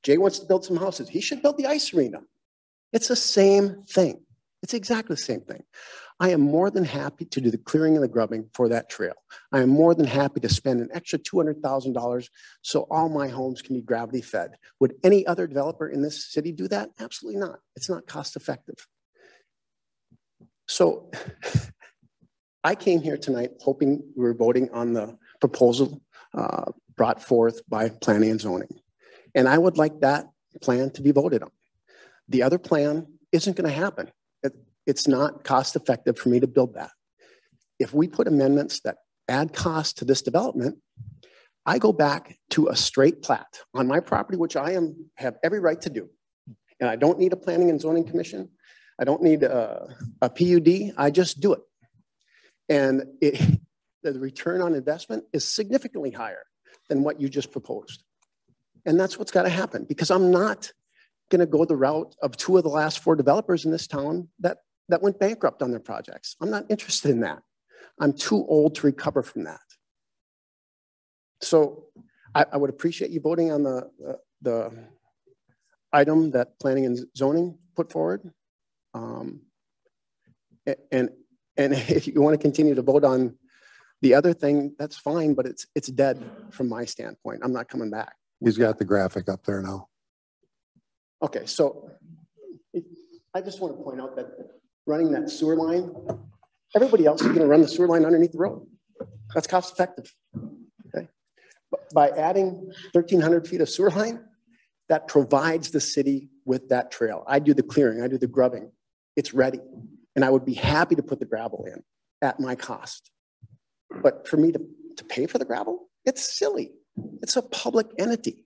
Jay wants to build some houses. He should build the ice arena. It's the same thing. It's exactly the same thing. I am more than happy to do the clearing and the grubbing for that trail. I am more than happy to spend an extra $200,000 so all my homes can be gravity fed. Would any other developer in this city do that? Absolutely not. It's not cost effective. So I came here tonight hoping we were voting on the proposal brought forth by planning and zoning. And I would like that plan to be voted on. The other plan isn't going to happen. It's not cost effective for me to build that. If we put amendments that add cost to this development, I go back to a straight plat on my property, which I have every right to do. And I don't need a planning and zoning commission. I don't need a PUD. I just do it. And the return on investment is significantly higher than what you just proposed. And that's what's got to happen, because I'm not going to go the route of 2 of the last 4 developers in this town that went bankrupt on their projects. I'm not interested in that. I'm too old to recover from that. So I would appreciate you voting on the item that planning and zoning put forward. And if you want to continue to vote on the other thing, that's fine, but it's dead from my standpoint. I'm not coming back. He's got the graphic up there now. Okay, so I just want to point out that running that sewer line, everybody else is going to run the sewer line underneath the road. That's cost effective. Okay, but by adding 1,300 feet of sewer line, that provides the city with that trail. I do the clearing, I do the grubbing. It's ready, and I would be happy to put the gravel in at my cost. But for me to pay for the gravel, it's silly. It's a public entity.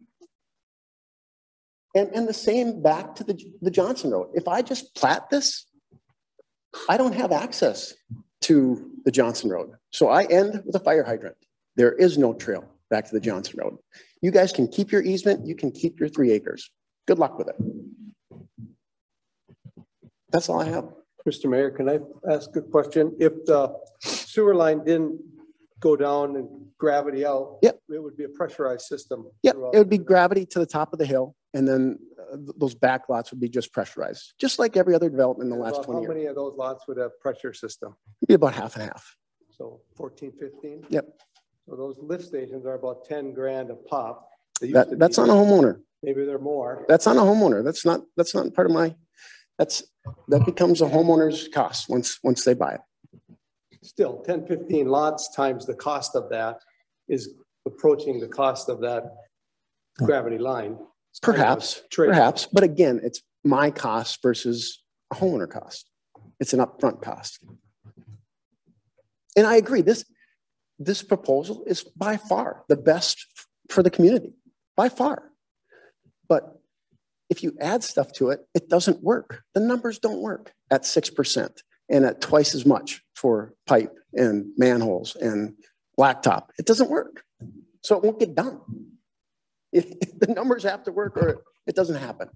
And the same back to the Johnson Road. If I just plat this, I don't have access to the Johnson Road. So I end with a fire hydrant. There is no trail back to the Johnson Road. You guys can keep your easement. You can keep your 3 acres. Good luck with it. That's all I have. Mr. Mayor, can I ask a question? If the sewer line didn't go down and gravity out, yep, it would be a pressurized system. Yep, it would be gravity to the top of the hill, and then those back lots would be just pressurized, just like every other development in the last 20 years. How many of those lots would have pressure system? It'd be about half and half. So 14, 15? Yep. So those lift stations are about 10 grand a pop. That's on a homeowner. Maybe they're more. That's on a homeowner. That's not part of my That becomes a homeowner's cost once they buy it. Still, 10, 15 lots times the cost of that is approaching the cost of that gravity line. Perhaps, but again, it's my cost versus a homeowner cost. It's an upfront cost. And I agree, this proposal is by far the best for the community, by far. But if you add stuff to it, it doesn't work. The numbers don't work at 6% and at twice as much for pipe and manholes and blacktop. It doesn't work. So it won't get done. If the numbers have to work or it doesn't happen.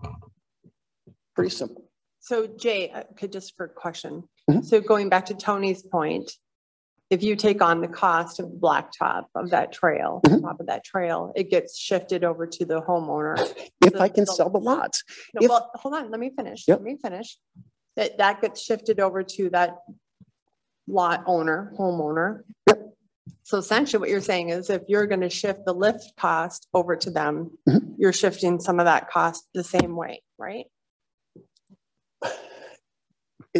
Pretty simple. So Jay, just for a question. So going back to Tony's point, if you take on the cost of blacktop of that trail, top of that trail, it gets shifted over to the homeowner. If I can sell the lots. No, well, hold on, let me finish. Let me finish. That gets shifted over to that lot owner, homeowner. So essentially what you're saying is if you're going to shift the lift cost over to them, you're shifting some of that cost the same way, right?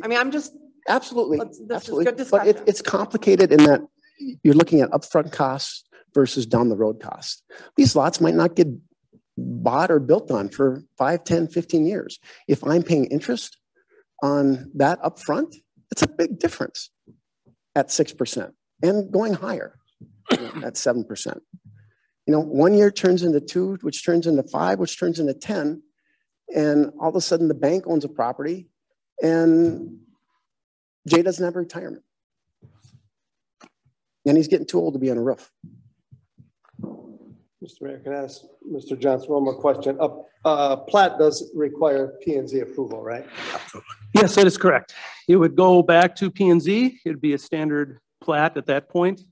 I mean, I'm just. Absolutely. Absolutely. Good but it's complicated in that you're looking at upfront costs versus down the road costs. These lots might not get bought or built on for 5, 10, 15 years. If I'm paying interest on that upfront, it's a big difference at 6% and going higher at 7%. 1 year turns into 2, which turns into 5, which turns into 10. And all of a sudden the bank owns a property and Jay doesn't have a retirement. And he's getting too old to be on a roof. Mr. Mayor, can I ask Mr. Johnson one more question? Plat does require P&Z approval, right? Yes, that is correct. It would go back to P&Z. It'd be a standard plat at that point.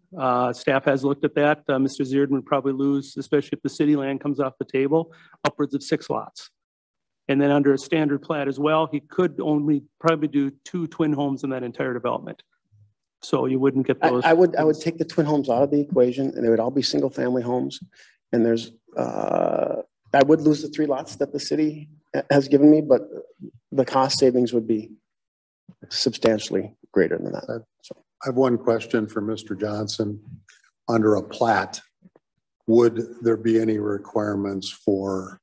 Staff has looked at that. Mr. Zierden would probably lose, especially if the city land comes off the table, upwards of 6 lots. And then under a standard plat as well, he could only probably do 2 twin homes in that entire development. So you wouldn't get those. I would take the twin homes out of the equation and they would all be single family homes. And there's, I would lose the 3 lots that the city has given me, but the cost savings would be substantially greater than that. So I have one question for Mr. Johnson. Under a plat, would there be any requirements for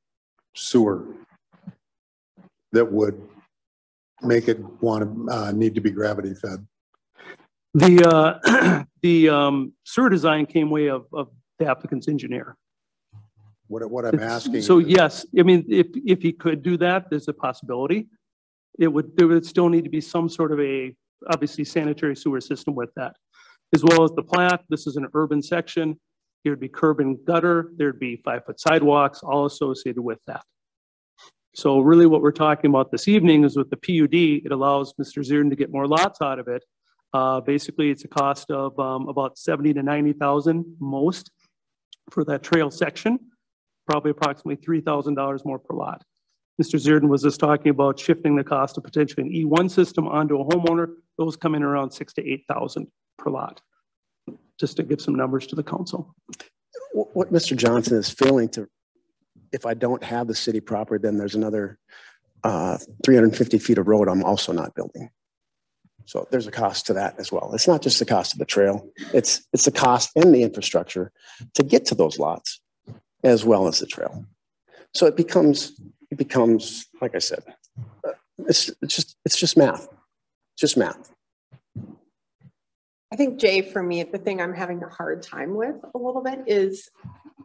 sewer that would make it need to be gravity fed? The sewer design came way of the applicant's engineer. What I'm asking. So yes, I mean, if he could do that, there's a possibility. There would still need to be some sort of obviously sanitary sewer system with that. As well as the plat, this is an urban section. There would be curb and gutter. There'd be 5-foot sidewalks, all associated with that. So really what we're talking about this evening is with the PUD, it allows Mr. Zierden to get more lots out of it. Basically, it's a cost of about 70 to 90,000 most for that trail section, probably approximately $3,000 more per lot. Mr. Zierden was just talking about shifting the cost of potentially an E1 system onto a homeowner. Those come in around 6,000 to 8,000 per lot, just to give some numbers to the council. What Mr. Johnson is failing to, if I don't have the city property, then there's another 350 feet of road I'm also not building. So there's a cost to that as well. It's not just the cost of the trail. It's the cost and the infrastructure to get to those lots as well as the trail. So it becomes, like I said, it's just math. Just math. I think, Jay, for me, the thing I'm having a hard time with a little bit is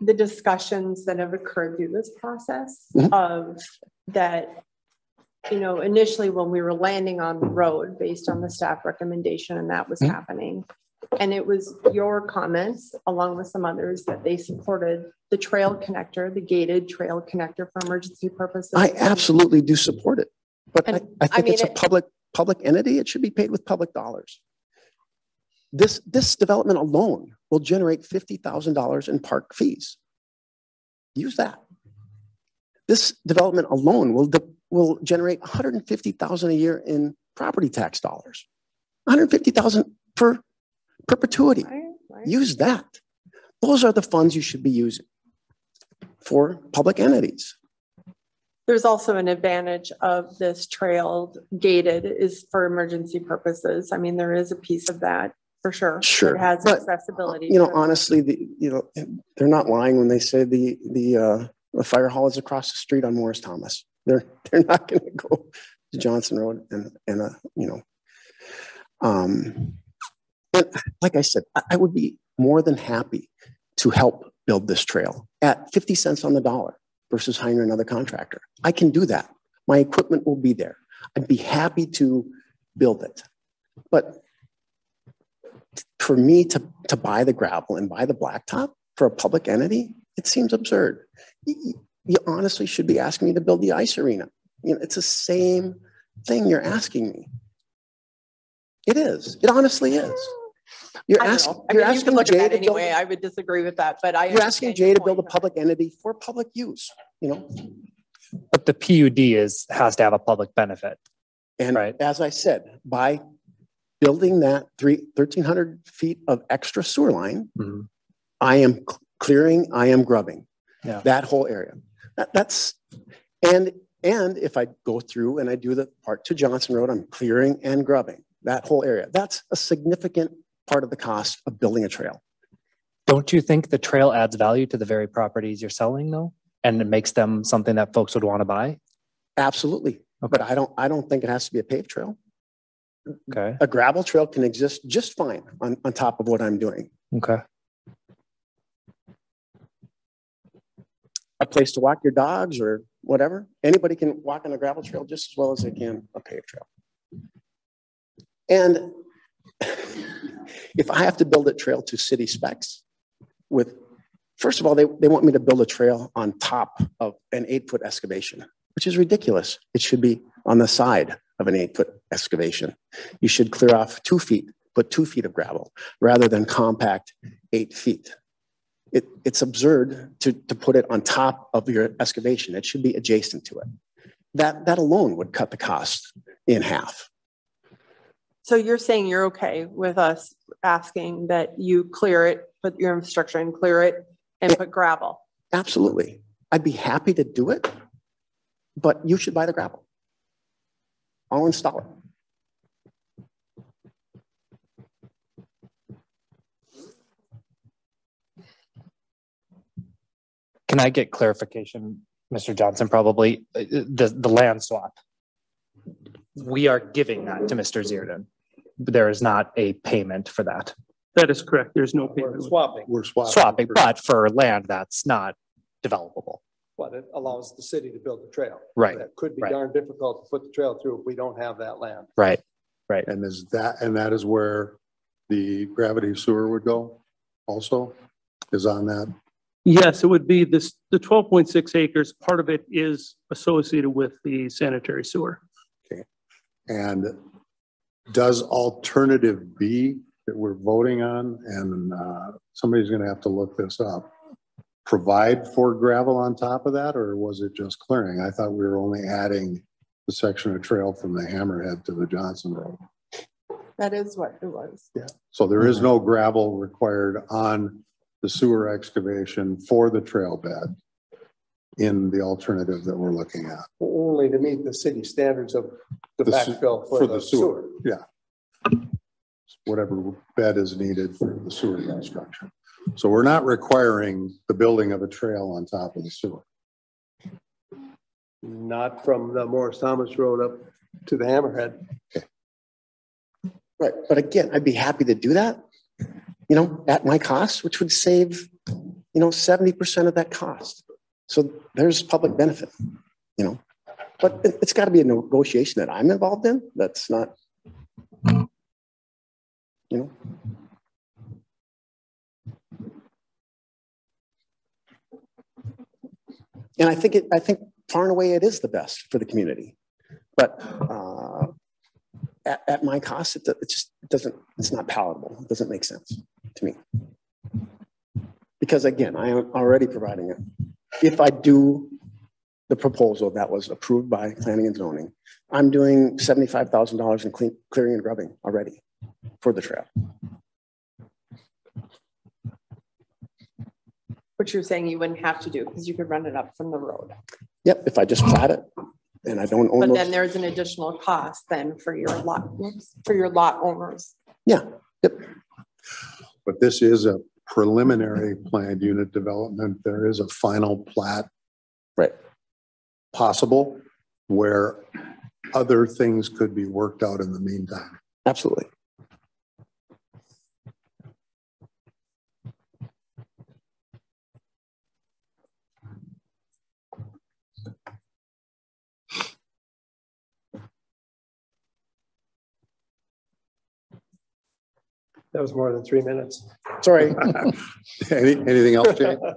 the discussions that have occurred through this process of that, initially when we were landing on the road based on the staff recommendation and that was happening. And it was your comments along with some others that they supported the trail connector, the gated trail connector for emergency purposes. I absolutely do support it, but I think it's a public entity. It should be paid with public dollars. This development alone will generate $50,000 in park fees. Use that. This development alone will generate $150,000 a year in property tax dollars. $150,000 for perpetuity. Right. Use that. Those are the funds you should be using for public entities. There's also an advantage of this trail gated is for emergency purposes. I mean, there is a piece of that for sure. Sure. It has But, accessibility. you know, honestly, they're not lying when they say the fire hall is across the street on Morris Thomas. They're not going to go to Johnson Road and and like I said, I would be more than happy to help build this trail at 50 cents on the dollar versus hiring another contractor. I can do that. My equipment will be there. I'd be happy to build it. But for me to buy the gravel and buy the blacktop for a public entity, it seems absurd. You honestly should be asking me to build the ice arena. You know, it's the same thing you're asking me. It is. It honestly is. You're asking Jay to build. I would disagree with that, but you're asking Jay to build a public entity for public use. You know, but the PUD has to have a public benefit. And right, as I said, by building that 1,300 feet of extra sewer line, I am clearing, I am grubbing that whole area. And if I go through and I do the part to Johnson Road, I'm clearing and grubbing that whole area. That's a significant part of the cost of building a trail. Don't you think the trail adds value to the very properties you're selling though? And it makes them something that folks would want to buy? Absolutely. Okay. But I don't think it has to be a paved trail. Okay. A gravel trail can exist just fine on top of what I'm doing. Okay. A place to walk your dogs or whatever. Anybody can walk on a gravel trail just as well as they can a paved trail. And if I have to build a trail to city specs first of all, they want me to build a trail on top of an 8-foot excavation, which is ridiculous. It should be on the side of an 8-foot excavation. You should clear off 2 feet, put 2 feet of gravel rather than compact 8 feet. It's absurd to put it on top of your excavation. It should be adjacent to it. That alone would cut the cost in half. So you're saying you're okay with us asking that you clear it, put your infrastructure and clear it and put gravel? Absolutely. I'd be happy to do it, but you should buy the gravel. I'll install it. Can I get clarification, Mr. Johnson, probably the land swap? We are giving that to Mr. Zierden. There is not a payment for that. That is correct. There's no payment. We're swapping, but for land that's not developable. But it allows the city to build the trail. Right. That could be darn difficult to put the trail through if we don't have that land. Right. Right. And that is where the gravity sewer would go also, is on that? Yes, it would be the 12.6 acres. Part of it is associated with the sanitary sewer. Okay. And does alternative B that we're voting on, and somebody's going to have to look this up, provide for gravel on top of that, or was it just clearing? I thought we were only adding the section of trail from the Hammerhead to the Johnson Road. That is what it was. Yeah. So there is no gravel required on the sewer excavation for the trail bed in the alternative that we're looking at. Only to meet the city standards of the backfill for the sewer. Yeah. Whatever bed is needed for the sewer construction. So we're not requiring the building of a trail on top of the sewer. Not from the Morris Thomas Road up to the Hammerhead. Okay. Right, but again, I'd be happy to do that, you know, at my cost, which would save, you know, 70% of that cost. So there's public benefit, you know, but it's got to be a negotiation that I'm involved in. That's not, you know. And I think far and away it is the best for the community, but at my cost, it just doesn't, it's not palatable. It doesn't make sense to me. Because again, I am already providing it. If I do the proposal that was approved by planning and zoning, I'm doing $75,000 in clearing and grubbing already for the trail. Which you're saying you wouldn't have to do because you could run it up from the road. Yep, if I just plat it and I don't own But those. then there's an additional cost then for your lot owners. Yeah, yep. But this is a preliminary planned unit development. There is a final plat. Right. Possible where other things could be worked out in the meantime. Absolutely. That was more than 3 minutes. Sorry. Anything else, Jay? Okay.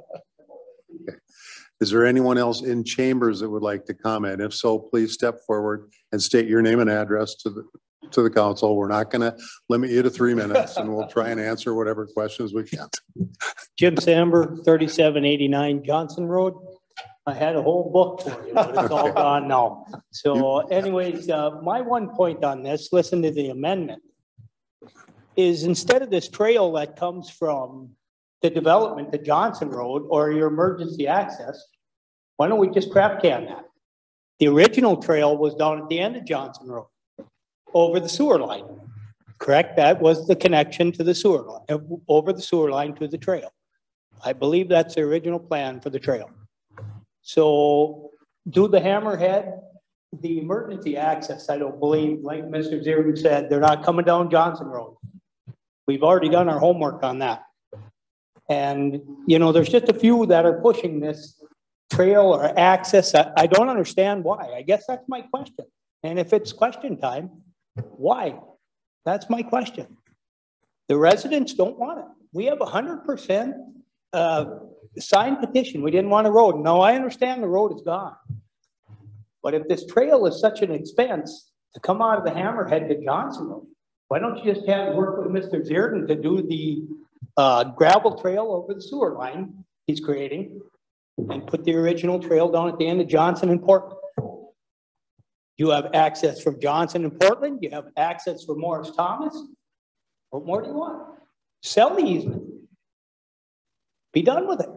Is there anyone else in chambers that would like to comment? If so, please step forward and state your name and address to the council. We're not going to limit you to 3 minutes, and we'll try and answer whatever questions we can. Jim Samber, 3789 Johnson Road. I had a whole book for you, but it's all gone now. So anyways, my one point on this, listen to the amendment, is instead of this trail that comes from the development to Johnson Road or your emergency access, why don't we just crap can that? The original trail was down at the end of Johnson Road over the sewer line, correct? That was the connection to the sewer line, over the sewer line to the trail. I believe that's the original plan for the trail. So do the hammerhead, the emergency access, I don't believe, like Mr. Zierden said, they're not coming down Johnson Road. We've already done our homework on that. And, you know, there's just a few that are pushing this trail or access. I don't understand why. I guess that's my question. And if it's question time, why? That's my question. The residents don't want it. We have 100% signed petition. We didn't want a road. No, I understand the road is gone. But if this trail is such an expense to come out of the hammerhead to Johnson Road, why don't you just have work with Mr. Zierden to do the gravel trail over the sewer line he's creating and put the original trail down at the end of Johnson and Portland? You have access from Johnson and Portland. You have access from Morris Thomas. What more do you want? Sell the easement. Be done with it.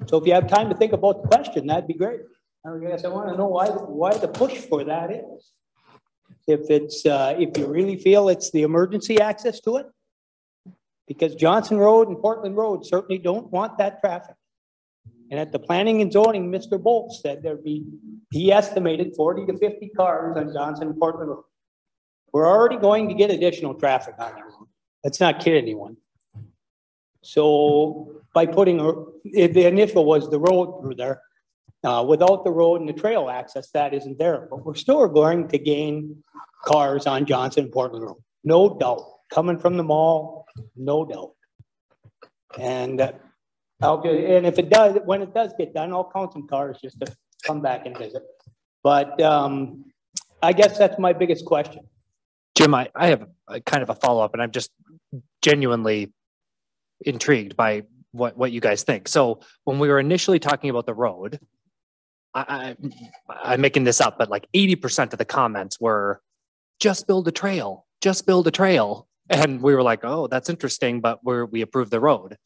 So if you have time to think about the question, that'd be great. I guess I want to know why the push for that is. If it's if you really feel it's the emergency access to it, because Johnson Road and Portland Road certainly don't want that traffic. And at the planning and zoning, Mr. Bolt said he estimated 40 to 50 cars on Johnson and Portland Road. We're already going to get additional traffic on that road. Let's not kid anyone. So by putting the initial was the road through there. Without the road and the trail access, that isn't there. But we're still going to gain cars on Johnson and Portland Road. No doubt. Coming from the mall, no doubt. And and if it does, when it does get done, I'll count some cars just to come back and visit. But I guess that's my biggest question. Jim, I have a kind of a follow-up, and I'm just genuinely intrigued by what you guys think. So when we were initially talking about the road, I'm making this up, but like 80% of the comments were just build a trail, just build a trail. And we were like, oh, that's interesting, but we approved the road.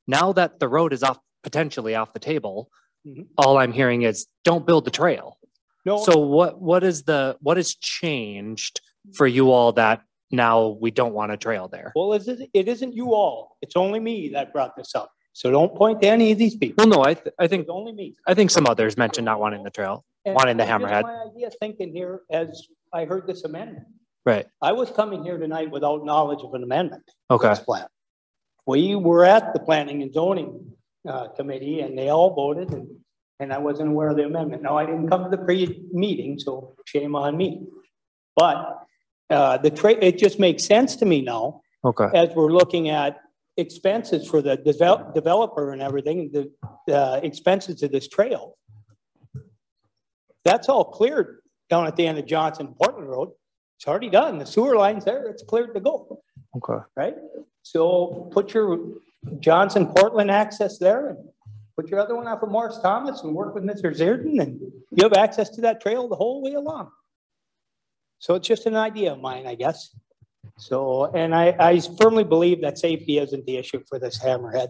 Now that the road is potentially off the table, all I'm hearing is don't build the trail. No. So what has changed for you all that now we don't want a trail there? Well, it isn't you all. It's only me that brought this up. So don't point to any of these people. Well, no, I think it's only me. I think some others mentioned not wanting the trail, wanting the hammerhead. My idea thinking here as I heard this amendment. Right. I was coming here tonight without knowledge of an amendment. Okay. To this plan. We were at the planning and zoning committee, and they all voted, and I wasn't aware of the amendment. Now I didn't come to the pre-meeting, so shame on me. But it just makes sense to me now. Okay. As we're looking at expenses for the developer and everything, the expenses of this trail. That's all cleared down at the end of Johnson Portland Road. It's already done. The sewer line's there. It's cleared to go. Okay. Right? So put your Johnson Portland access there and put your other one off of Morris Thomas and work with Mr. Zierden, and you have access to that trail the whole way along. So it's just an idea of mine, I guess. So, and I firmly believe that safety isn't the issue for this hammerhead.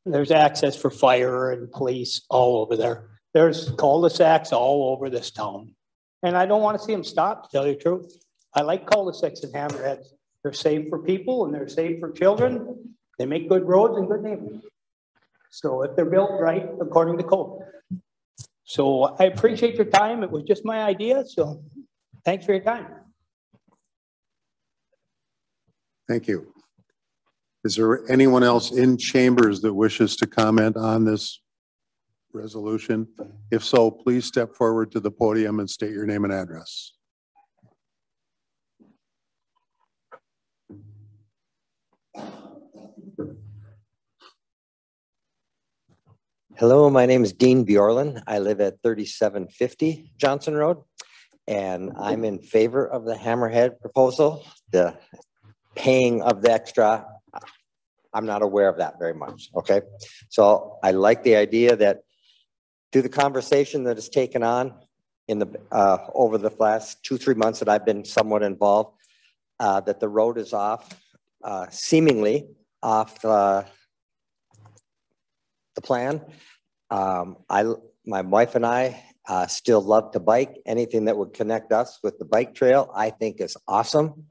There's access for fire and police all over there. There's cul-de-sacs all over this town. And I don't want to see them stop, to tell you the truth. I like cul-de-sacs and hammerheads. They're safe for people and they're safe for children. They make good roads and good neighborhoods. So if they're built right according to code. So I appreciate your time. It was just my idea. So thanks for your time. Thank you. Is there anyone else in chambers that wishes to comment on this resolution? If so, please step forward to the podium and state your name and address. Hello, my name is Dean Bjorlin. I live at 3750 Johnson Road, and I'm in favor of the hammerhead proposal. The paying of the extra, I'm not aware of that very much, okay? So I like the idea that through the conversation that has taken on in the over the last 2-3 months that I've been somewhat involved, that the road is off, seemingly off the plan. My wife and I still love to bike. Anything that would connect us with the bike trail, I think is awesome.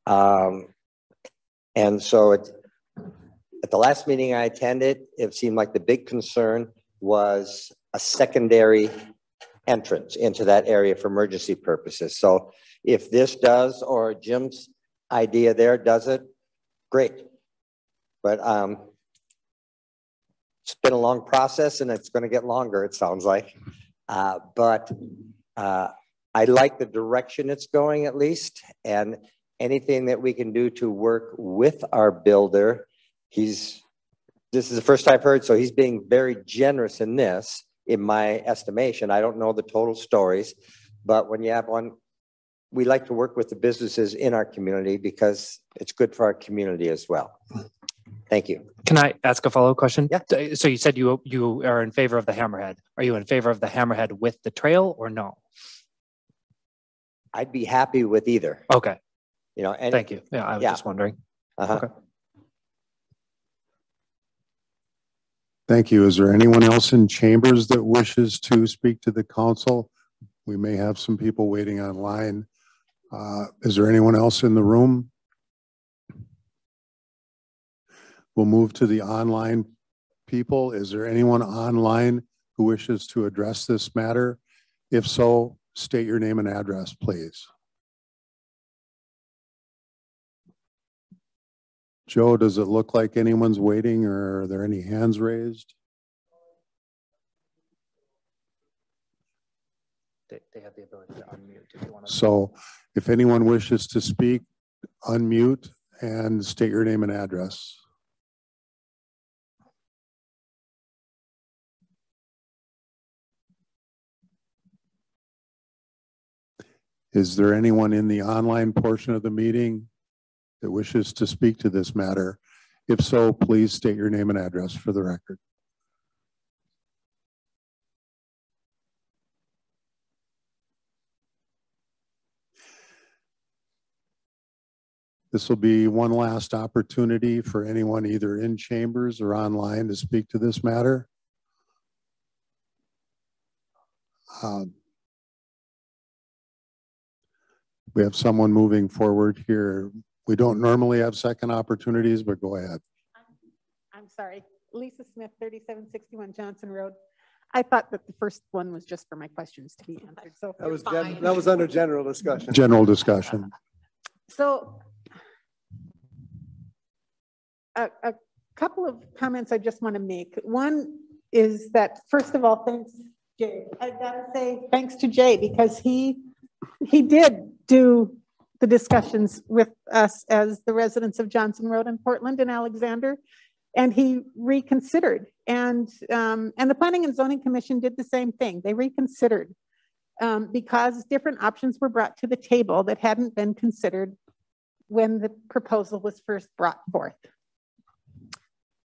And so at the last meeting I attended, it seemed like the big concern was a secondary entrance into that area for emergency purposes. So if this does, or Jim's idea there does it, great. But it's been a long process and it's going to get longer, it sounds like. But I like the direction it's going, at least, and anything that we can do to work with our builder. This is the first I've heard, so he's being very generous in this, in my estimation. I don't know the total stories, but when you have one, we like to work with the businesses in our community because it's good for our community as well. Thank you. Can I ask a follow-up question? Yeah. So you said you are in favor of the hammerhead. Are you in favor of the hammerhead with the trail or no? I'd be happy with either. Okay. You know, and thank you. Yeah, I was just wondering. Okay. Thank you. Is there anyone else in chambers that wishes to speak to the council? We may have some people waiting online. Is there anyone else in the room? We'll move to the online people. Is there anyone online who wishes to address this matter? If so, state your name and address, please. Joe, does it look like anyone's waiting, or are there any hands raised? They have the ability to unmute if you want to. So if anyone wishes to speak, unmute and state your name and address. Is there anyone in the online portion of the meeting that wishes to speak to this matter? If so, please state your name and address for the record. This will be one last opportunity for anyone either in chambers or online to speak to this matter. We have someone moving forward here. We don't normally have second opportunities, but go ahead. I'm sorry. Lisa Smith, 3761 Johnson Road. I thought that the first one was just for my questions to be answered. So that was under general discussion. General discussion. So a couple of comments I just want to make. One is that, first of all, thanks, Jay. I gotta say thanks to Jay, because he did do the discussions with us as the residents of Johnson Road in Portland and Alexander, and he reconsidered. And the Planning and Zoning Commission did the same thing. They reconsidered because different options were brought to the table that hadn't been considered when the proposal was first brought forth.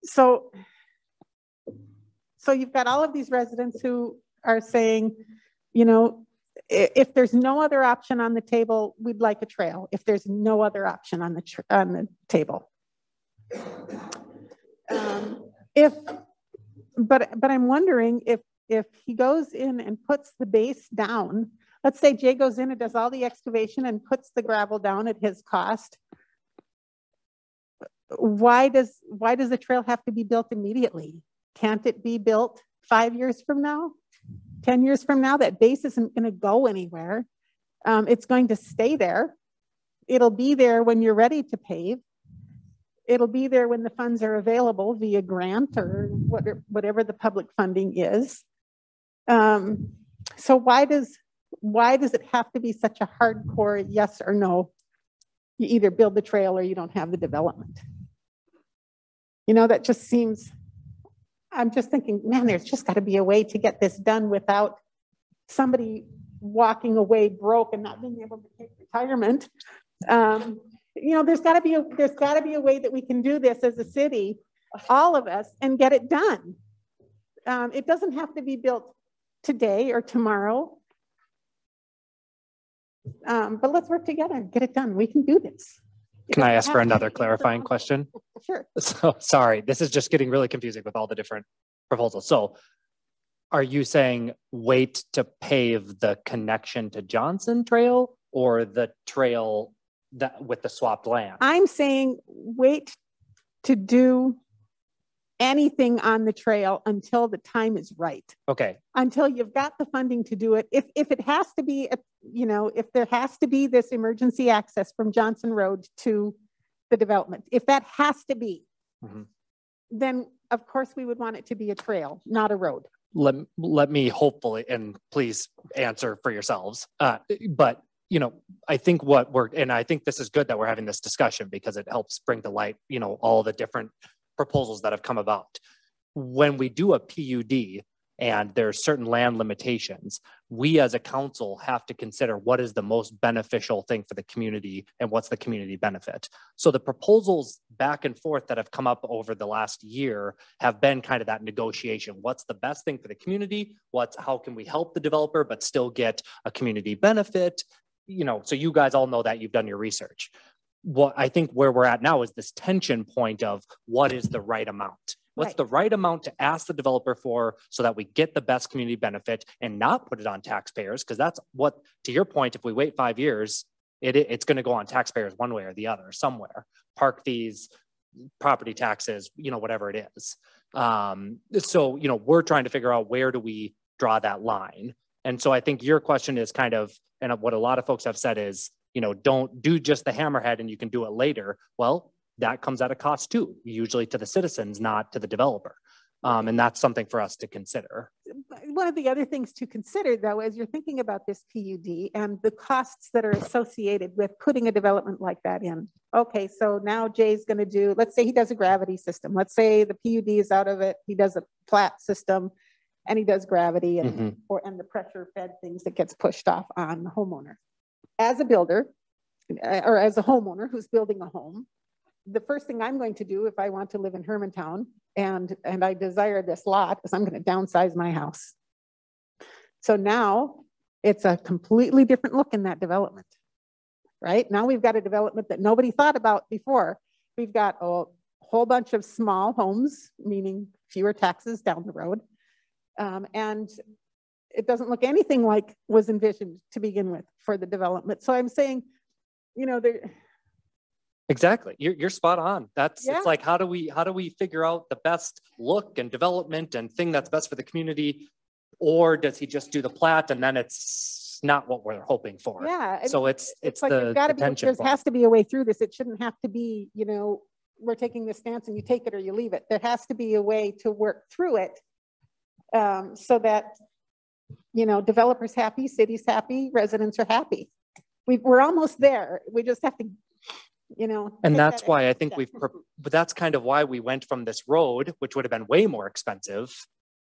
So you've got all of these residents who are saying, you know, if there's no other option on the table, we'd like a trail. If there's no other option on the table. But I'm wondering if he goes in and puts the base down, let's say Jay goes in and does all the excavation and puts the gravel down at his cost. Why does the trail have to be built immediately? Can't it be built 5 years from now, 10 years from now? That base isn't going to go anywhere. It's going to stay there. It'll be there when you're ready to pave. It'll be there when the funds are available via grant or whatever the public funding is. So why does it have to be such a hardcore yes or no? You either build the trail or you don't have the development. You know, that just seems, I'm just thinking, man, there's just got to be a way to get this done without somebody walking away broke and not being able to take retirement. You know, there's got to be a way that we can do this as a city, all of us, and get it done. It doesn't have to be built today or tomorrow. But let's work together and get it done. We can do this. Can I ask for another clarifying question? Sure. So sorry, this is just getting really confusing with all the different proposals. So are you saying wait to pave the connection to Johnson Trail or the trail that with the swapped land? I'm saying wait to do anything on the trail until the time is right. Okay. Until you've got the funding to do it. If it has to be, you know, if there has to be this emergency access from Johnson Road to the development, if that has to be, then of course we would want it to be a trail, not a road. Let me hopefully, and please answer for yourselves. But you know, I think and I think this is good that we're having this discussion because it helps bring to light, you know, all the different proposals that have come about. When we do a PUD and there's certain land limitations, we as a council have to consider what is the most beneficial thing for the community and what's the community benefit. So the proposals back and forth that have come up over the last year have been kind of that negotiation. What's the best thing for the community? How can we help the developer but still get a community benefit? You know, so you guys all know that, you've done your research. What I think where we're at now is this tension point of what is the right amount? What's the right amount to ask the developer for so that we get the best community benefit and not put it on taxpayers? Because that's what, to your point, if we wait 5 years, it's going to go on taxpayers one way or the other somewhere. Park fees, property taxes, you know, whatever it is. So, you know, we're trying to figure out where do we draw that line? And so I think your question is kind of, and what a lot of folks have said is, you know, don't do just the hammerhead and you can do it later. Well, that comes at a cost too, usually to the citizens, not to the developer. And that's something for us to consider. One of the other things to consider though, as you're thinking about this PUD and the costs that are associated with putting a development like that in. Okay, so now Jay's going to do, let's say he does a gravity system. Let's say the PUD is out of it. He does a flat system and he does gravity and, and the pressure fed things that gets pushed off on the homeowner. As a builder or as a homeowner who's building a home, the first thing I'm going to do if I want to live in Hermantown and I desire this lot is I'm going to downsize my house. So now it's a completely different look in that development, right? Now we've got a development that nobody thought about before. We've got a whole bunch of small homes, meaning fewer taxes down the road. And it doesn't look anything like was envisioned to begin with for the development. So I'm saying, you know, exactly. You're spot on. It's like, how do we figure out the best look and development and thing that's best for the community? Or does he just do the plat and then it's not what we're hoping for? Yeah. So it's like there has to be a way through this. It shouldn't have to be, you know, we're taking this stance and you take it or you leave it. There has to be a way to work through it so that, you know, developers happy, cities happy, residents are happy. We're almost there. We just have to, you know. And that's why I think but that's kind of why we went from this road, which would have been way more expensive,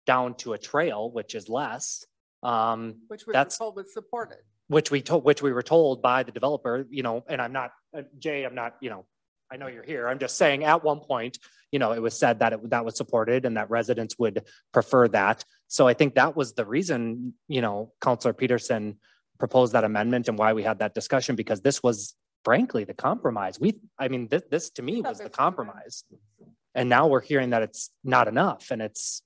down to a trail, which is less. Which we were told was supported. Which we were told by the developer, you know, and I'm not, Jay, I'm not, you know, I know you're here. I'm just saying at one point, you know, it was said that that was supported and that residents would prefer that. So I think that was the reason, you know, Councillor Peterson proposed that amendment and why we had that discussion, because this was frankly the compromise. I mean, this to me was the compromise. And now we're hearing that it's not enough, and it's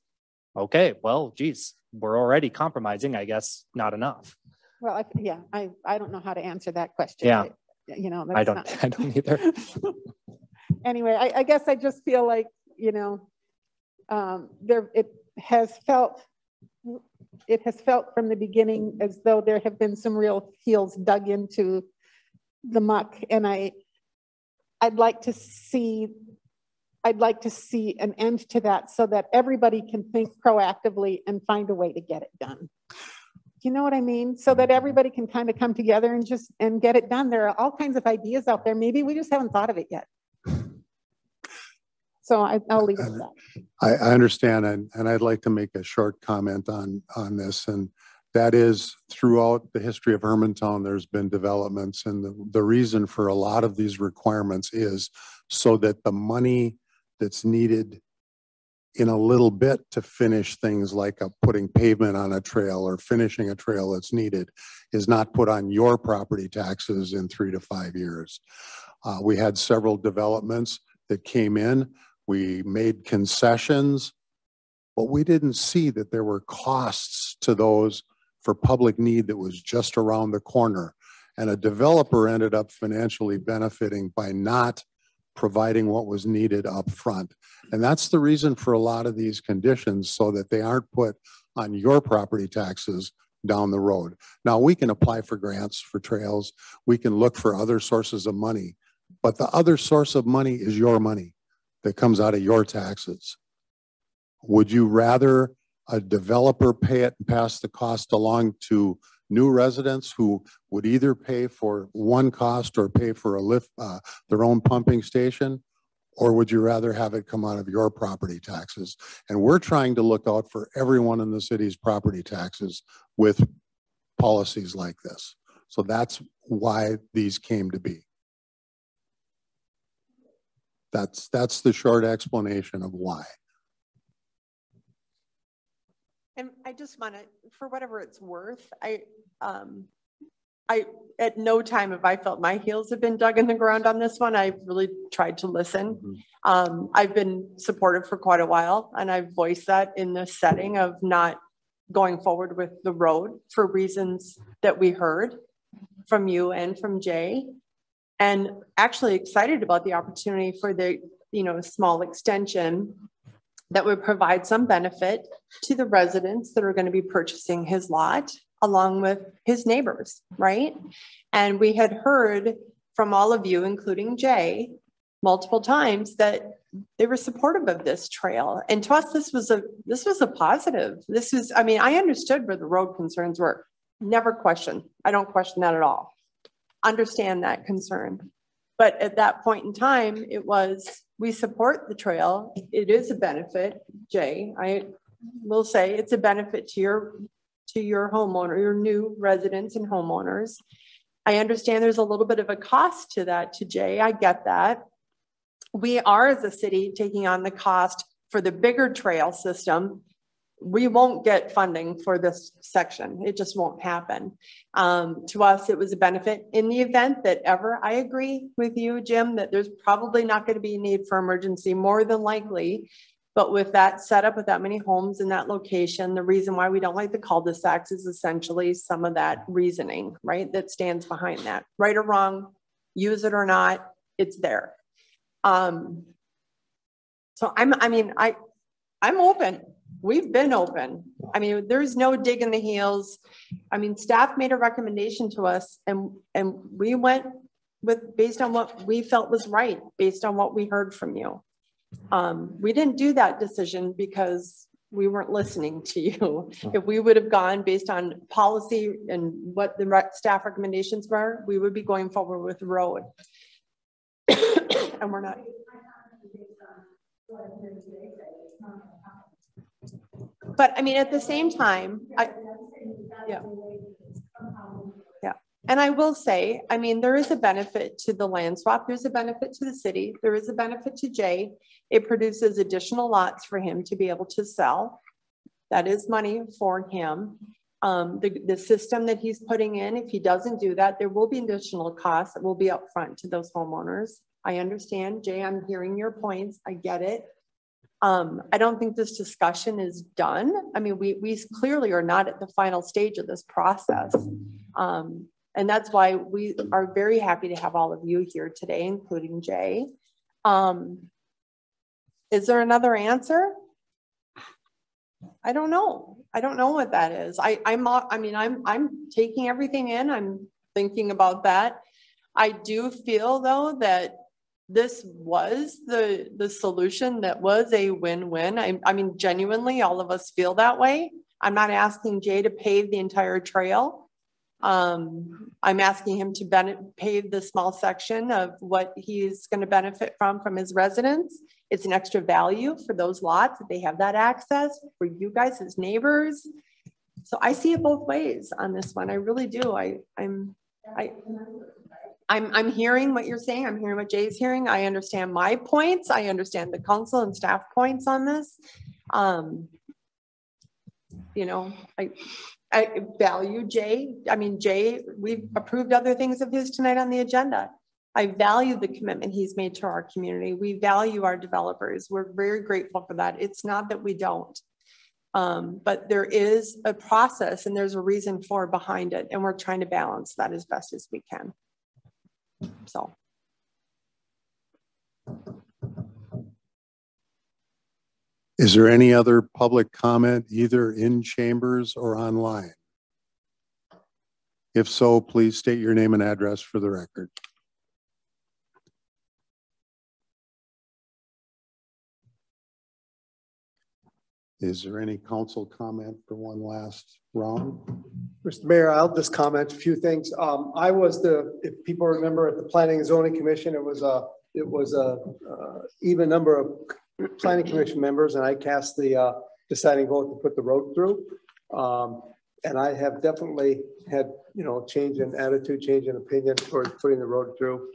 okay, well, geez, we're already compromising, I guess, not enough. Well, I don't know how to answer that question. Yeah. You know, I don't either. Anyway, I guess I just feel like, you know, it has felt from the beginning as though there have been some real heels dug into the muck, and I'd like to see an end to that so that everybody can think proactively and find a way to get it done. You know what I mean? So that everybody can kind of come together and get it done. There are all kinds of ideas out there. Maybe we just haven't thought of it yet. So I'll leave it at that. I understand, and I'd like to make a short comment on this, and that is throughout the history of Hermantown, there's been developments, and the reason for a lot of these requirements is so that the money that's needed in a little bit to finish things like putting pavement on a trail or finishing a trail that's needed is not put on your property taxes in 3 to 5 years. We had several developments that came in. We made concessions, but we didn't see that there were costs to those for public need that was just around the corner. And a developer ended up financially benefiting by not providing what was needed up front. And that's the reason for a lot of these conditions, so that they aren't put on your property taxes down the road. Now, we can apply for grants for trails. We can look for other sources of money, but the other source of money is your money that comes out of your taxes. Would you rather a developer pay it and pass the cost along to new residents who would either pay for one cost or pay for a lift, their own pumping station? Or would you rather have it come out of your property taxes? And we're trying to look out for everyone in the city's property taxes with policies like this. So that's why these came to be. That's the short explanation of why. And I just want to, for whatever it's worth, I at no time have I felt my heels have been dug in the ground on this one. I've really tried to listen. I've been supportive for quite a while, and I've voiced that in the setting of not going forward with the road for reasons that we heard from you and from Jay, and actually excited about the opportunity for the, you know, small extension that would provide some benefit to the residents that are going to be purchasing his lot, along with his neighbors, right? And we had heard from all of you, including Jay, multiple times that they were supportive of this trail. And to us, this was a positive. This is, I mean, I understood where the road concerns were. Never questioned. I don't question that at all. Understand that concern. But at that point in time, it was, we support the trail. It is a benefit, Jay. I will say it's a benefit to your homeowner, your new residents and homeowners. I understand there's a little bit of a cost to that, to Jay. I get that. We are, as a city, taking on the cost for the bigger trail system. We won't get funding for this section. It just won't happen. To us, it was a benefit in the event that ever, I agree with you, Jim, that there's probably not going to be a need for emergency, more than likely. But with that setup, with that many homes in that location, the reason why we don't like the cul-de-sacs is essentially some of that reasoning, right? That stands behind that. Right or wrong, use it or not, it's there. So I'm open. We've been open. I mean, there's no dig in the heels. I mean, staff made a recommendation to us, and we went with based on what we felt was right, based on what we heard from you. We didn't do that decision because we weren't listening to you. If we would have gone based on policy and what the staff recommendations were, we would be going forward with the road. And we're not. But I mean, at the same time, yeah. And I will say, I mean, there is a benefit to the land swap. There's a benefit to the city. There is a benefit to Jay. It produces additional lots for him to be able to sell. That is money for him. The system that he's putting in, if he doesn't do that, there will be additional costs that will be upfront to those homeowners. I understand, Jay, I'm hearing your points. I get it. I don't think this discussion is done. I mean, we clearly are not at the final stage of this process. And that's why we are very happy to have all of you here today, including Jay. Is there another answer? I don't know. I don't know what that is. I'm taking everything in. I'm thinking about that. I do feel though that this was the solution that was a win-win. I mean, genuinely, all of us feel that way. I'm not asking Jay to pave the entire trail. I'm asking him to pave the small section of what he's going to benefit from his residents. It's an extra value for those lots that they have that access for you guys as neighbors. So I see it both ways on this one. I really do. I'm hearing what you're saying. I'm hearing what Jay's hearing. I understand my points. I understand the council and staff points on this. You know, I value Jay. I mean, Jay, we've approved other things of his tonight on the agenda. I value the commitment he's made to our community. We value our developers. We're very grateful for that. It's not that we don't. But there is a process and there's a reason for behind it. And we're trying to balance that as best as we can. So. Is there any other public comment either in chambers or online? If so, please state your name and address for the record. Is there any council comment for one last round? Mr. Mayor, I'll just comment a few things. I was if people remember at the Planning and Zoning Commission, it was a even number of Planning Commission members, and I cast the deciding vote to put the road through. And I have definitely had, change in attitude, change in opinion towards putting the road through.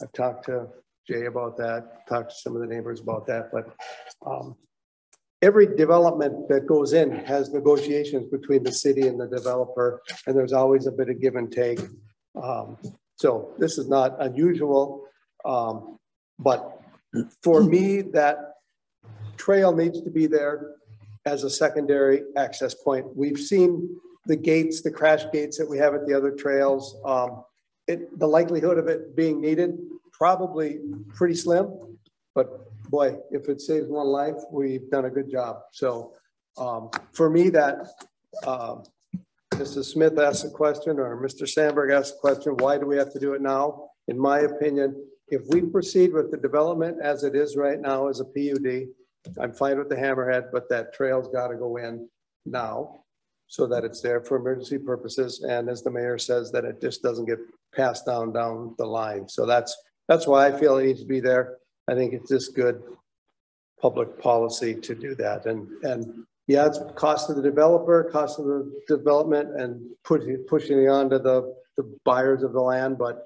I've talked to Jay about that, talked to some of the neighbors about that, but every development that goes in has negotiations between the city and the developer, and there's always a bit of give and take. So this is not unusual, but for me, that trail needs to be there as a secondary access point. We've seen the gates, the crash gates that we have at the other trails. The likelihood of it being needed, probably pretty slim, but boy, if it saves one life, we've done a good job. So for me, that Mrs. Smith asked a question, or Mr. Sandberg asked a question, why do we have to do it now? In my opinion, if we proceed with the development as it is right now as a PUD, I'm fine with the hammerhead, but that trail's got to go in now so that it's there for emergency purposes. And as the mayor says, that it just doesn't get passed down the line. So that's why I feel it needs to be there. I think it's just good public policy to do that. And yeah, it's cost of the developer, cost of the development, and pushing it on to the buyers of the land. But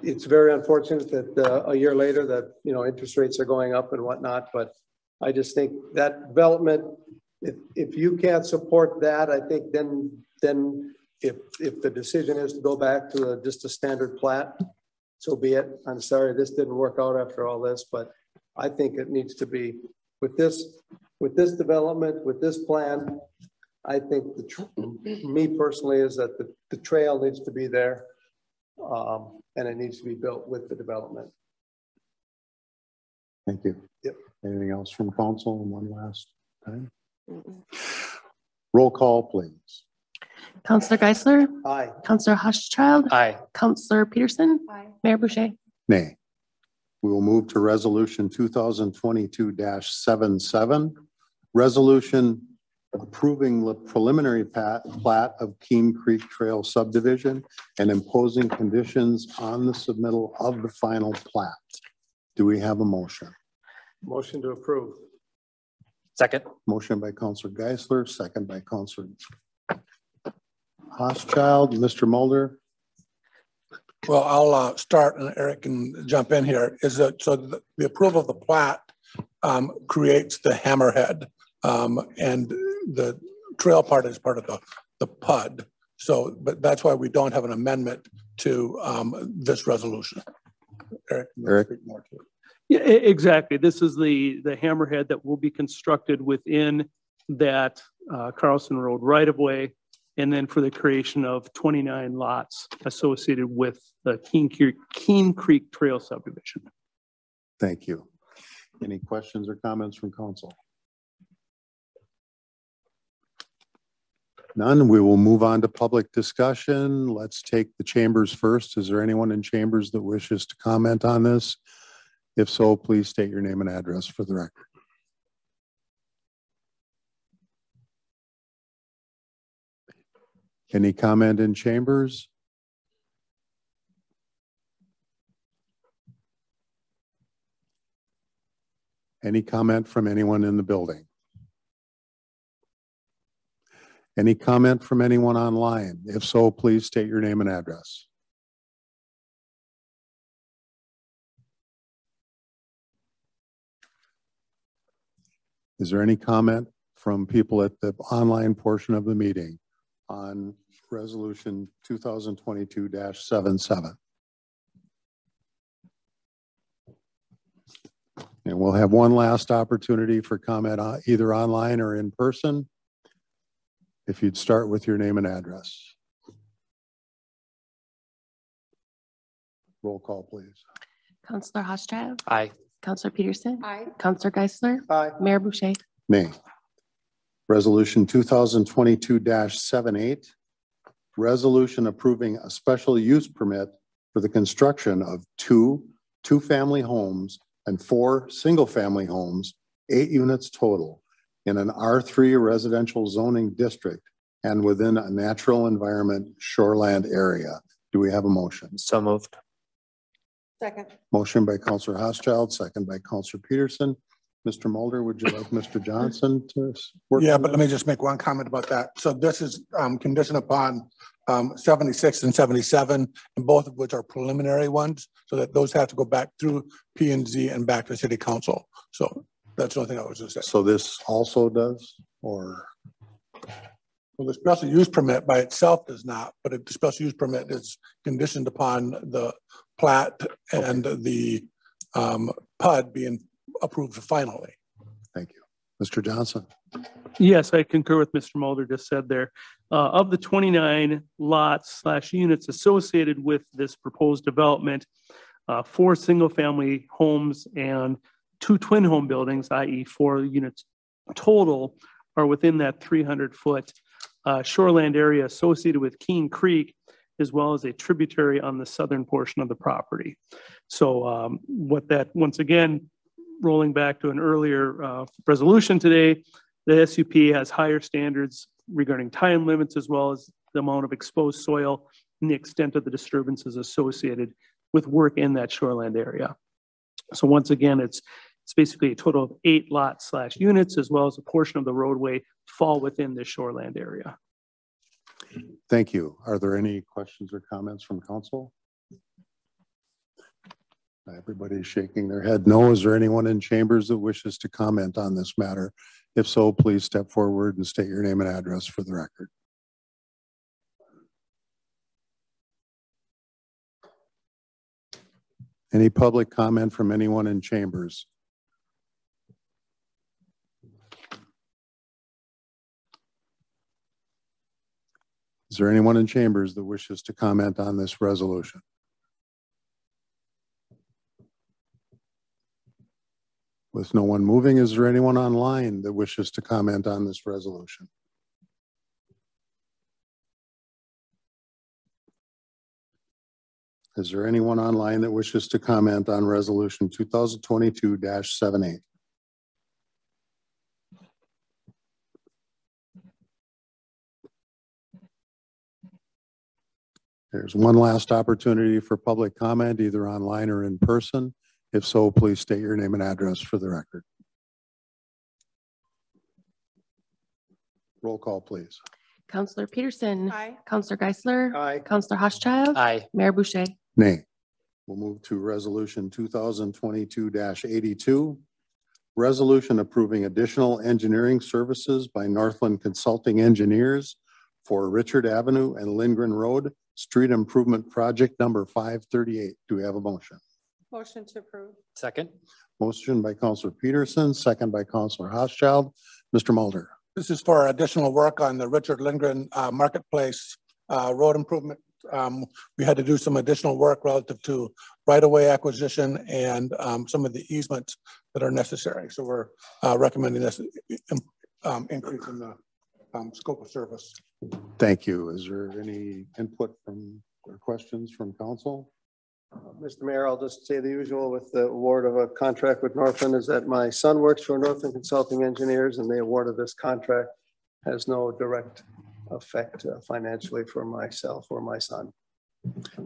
it's very unfortunate that a year later that interest rates are going up and whatnot. But I just think that development, if you can't support that, I think then if the decision is to go back to just a standard plat, so be it. I'm sorry this didn't work out after all this, but I think it needs to be with this development, with this plan. I think me personally is that the trail needs to be there, and it needs to be built with the development. Thank you. Yep. Anything else from council? One last time. Roll call, please. Councillor Geisler? Aye. Councillor Hochschild? Aye. Councillor Peterson? Aye. Mayor Boucher? Nay. We will move to resolution 2022-77. Resolution approving the preliminary plat of Keene Creek Trail subdivision and imposing conditions on the submittal of the final plat. Do we have a motion? Motion to approve. Second. Motion by Councillor Geisler, second by Councillor Hochschild. Mr. Mulder. Well, I'll start and Eric can jump in here. Is that so the approval of the plat creates the hammerhead and the trail part is part of the PUD. So, but that's why we don't have an amendment to this resolution. Eric. Yeah, exactly. This is the hammerhead that will be constructed within that Carlson Road right-of-way, and then for the creation of 29 lots associated with the Keene Creek Trail subdivision. Thank you. Any questions or comments from council? None. We will move on to public discussion. Let's take the chambers first. Is there anyone in chambers that wishes to comment on this? If so, please state your name and address for the record. Any comment in chambers? Any comment from anyone in the building? Any comment from anyone online? If so, please state your name and address. Is there any comment from people at the online portion of the meeting on resolution 2022-77? And we'll have one last opportunity for comment either online or in person. If you'd start with your name and address. Roll call, please. Councillor Hochschild. Aye. Councillor Peterson. Aye. Councillor Geisler. Aye. Mayor Boucher. Nay. Resolution 2022-78. Resolution approving a special use permit for the construction of two-family homes and 4 single-family homes, 8 units total, in an R3 residential zoning district and within a natural environment shoreland area. Do we have a motion? So moved. Second. Motion by Councillor Hochschild, second by Councillor Peterson. Mr. Mulder, would you like Mr. Johnson to work? Yeah, but let me just make one comment about that. So this is conditioned upon 76 and 77, and both of which are preliminary ones, so that those have to go back through P&Z and back to City Council. So that's the only thing I was just saying. So this also does, or? Well, the special use permit by itself does not, but the special use permit is conditioned upon the plat and the PUD being approved finally. Thank you. Mr. Johnson. Yes, I concur with Mr. Mulder just said there. Of the 29 lots / units associated with this proposed development, 4 single-family homes and 2 twin home buildings, i.e. 4 units total, are within that 300-foot shoreland area associated with Keene Creek, as well as a tributary on the southern portion of the property. So what that, once again, rolling back to an earlier resolution today, the SUP has higher standards regarding time limits, as well as the amount of exposed soil and the extent of the disturbances associated with work in that shoreland area. So once again, it's basically a total of 8 lots / units, as well as a portion of the roadway fall within the shoreland area. Thank you. Are there any questions or comments from council? Everybody's shaking their head no. Is there anyone in chambers that wishes to comment on this matter? If so, please step forward and state your name and address for the record. Any public comment from anyone in chambers? Is there anyone in chambers that wishes to comment on this resolution? With no one moving, is there anyone online that wishes to comment on this resolution? Is there anyone online that wishes to comment on resolution 2022-78? There's one last opportunity for public comment, either online or in person. If so, please state your name and address for the record. Roll call, please. Councillor Peterson. Aye. Councillor Geisler. Aye. Councillor Hochschild. Aye. Mayor Boucher. Nay. We'll move to resolution 2022-82. Resolution approving additional engineering services by Northland Consulting Engineers for Richard Avenue and Lindgren Road Street Improvement Project number 538. Do we have a motion? Motion to approve. Second. Motion by Counselor Peterson, second by Counselor Housechild. Mr. Mulder. This is for additional work on the Richard Lindgren Marketplace road improvement. We had to do some additional work relative to right-of-way acquisition and some of the easements that are necessary. So we're recommending this increase in the scope of service. Thank you. Is there any input from or questions from council? Mr. Mayor, I'll just say the usual with the award of a contract with Northland is that my son works for Northland Consulting Engineers, and the award of this contract has no direct effect financially for myself or my son.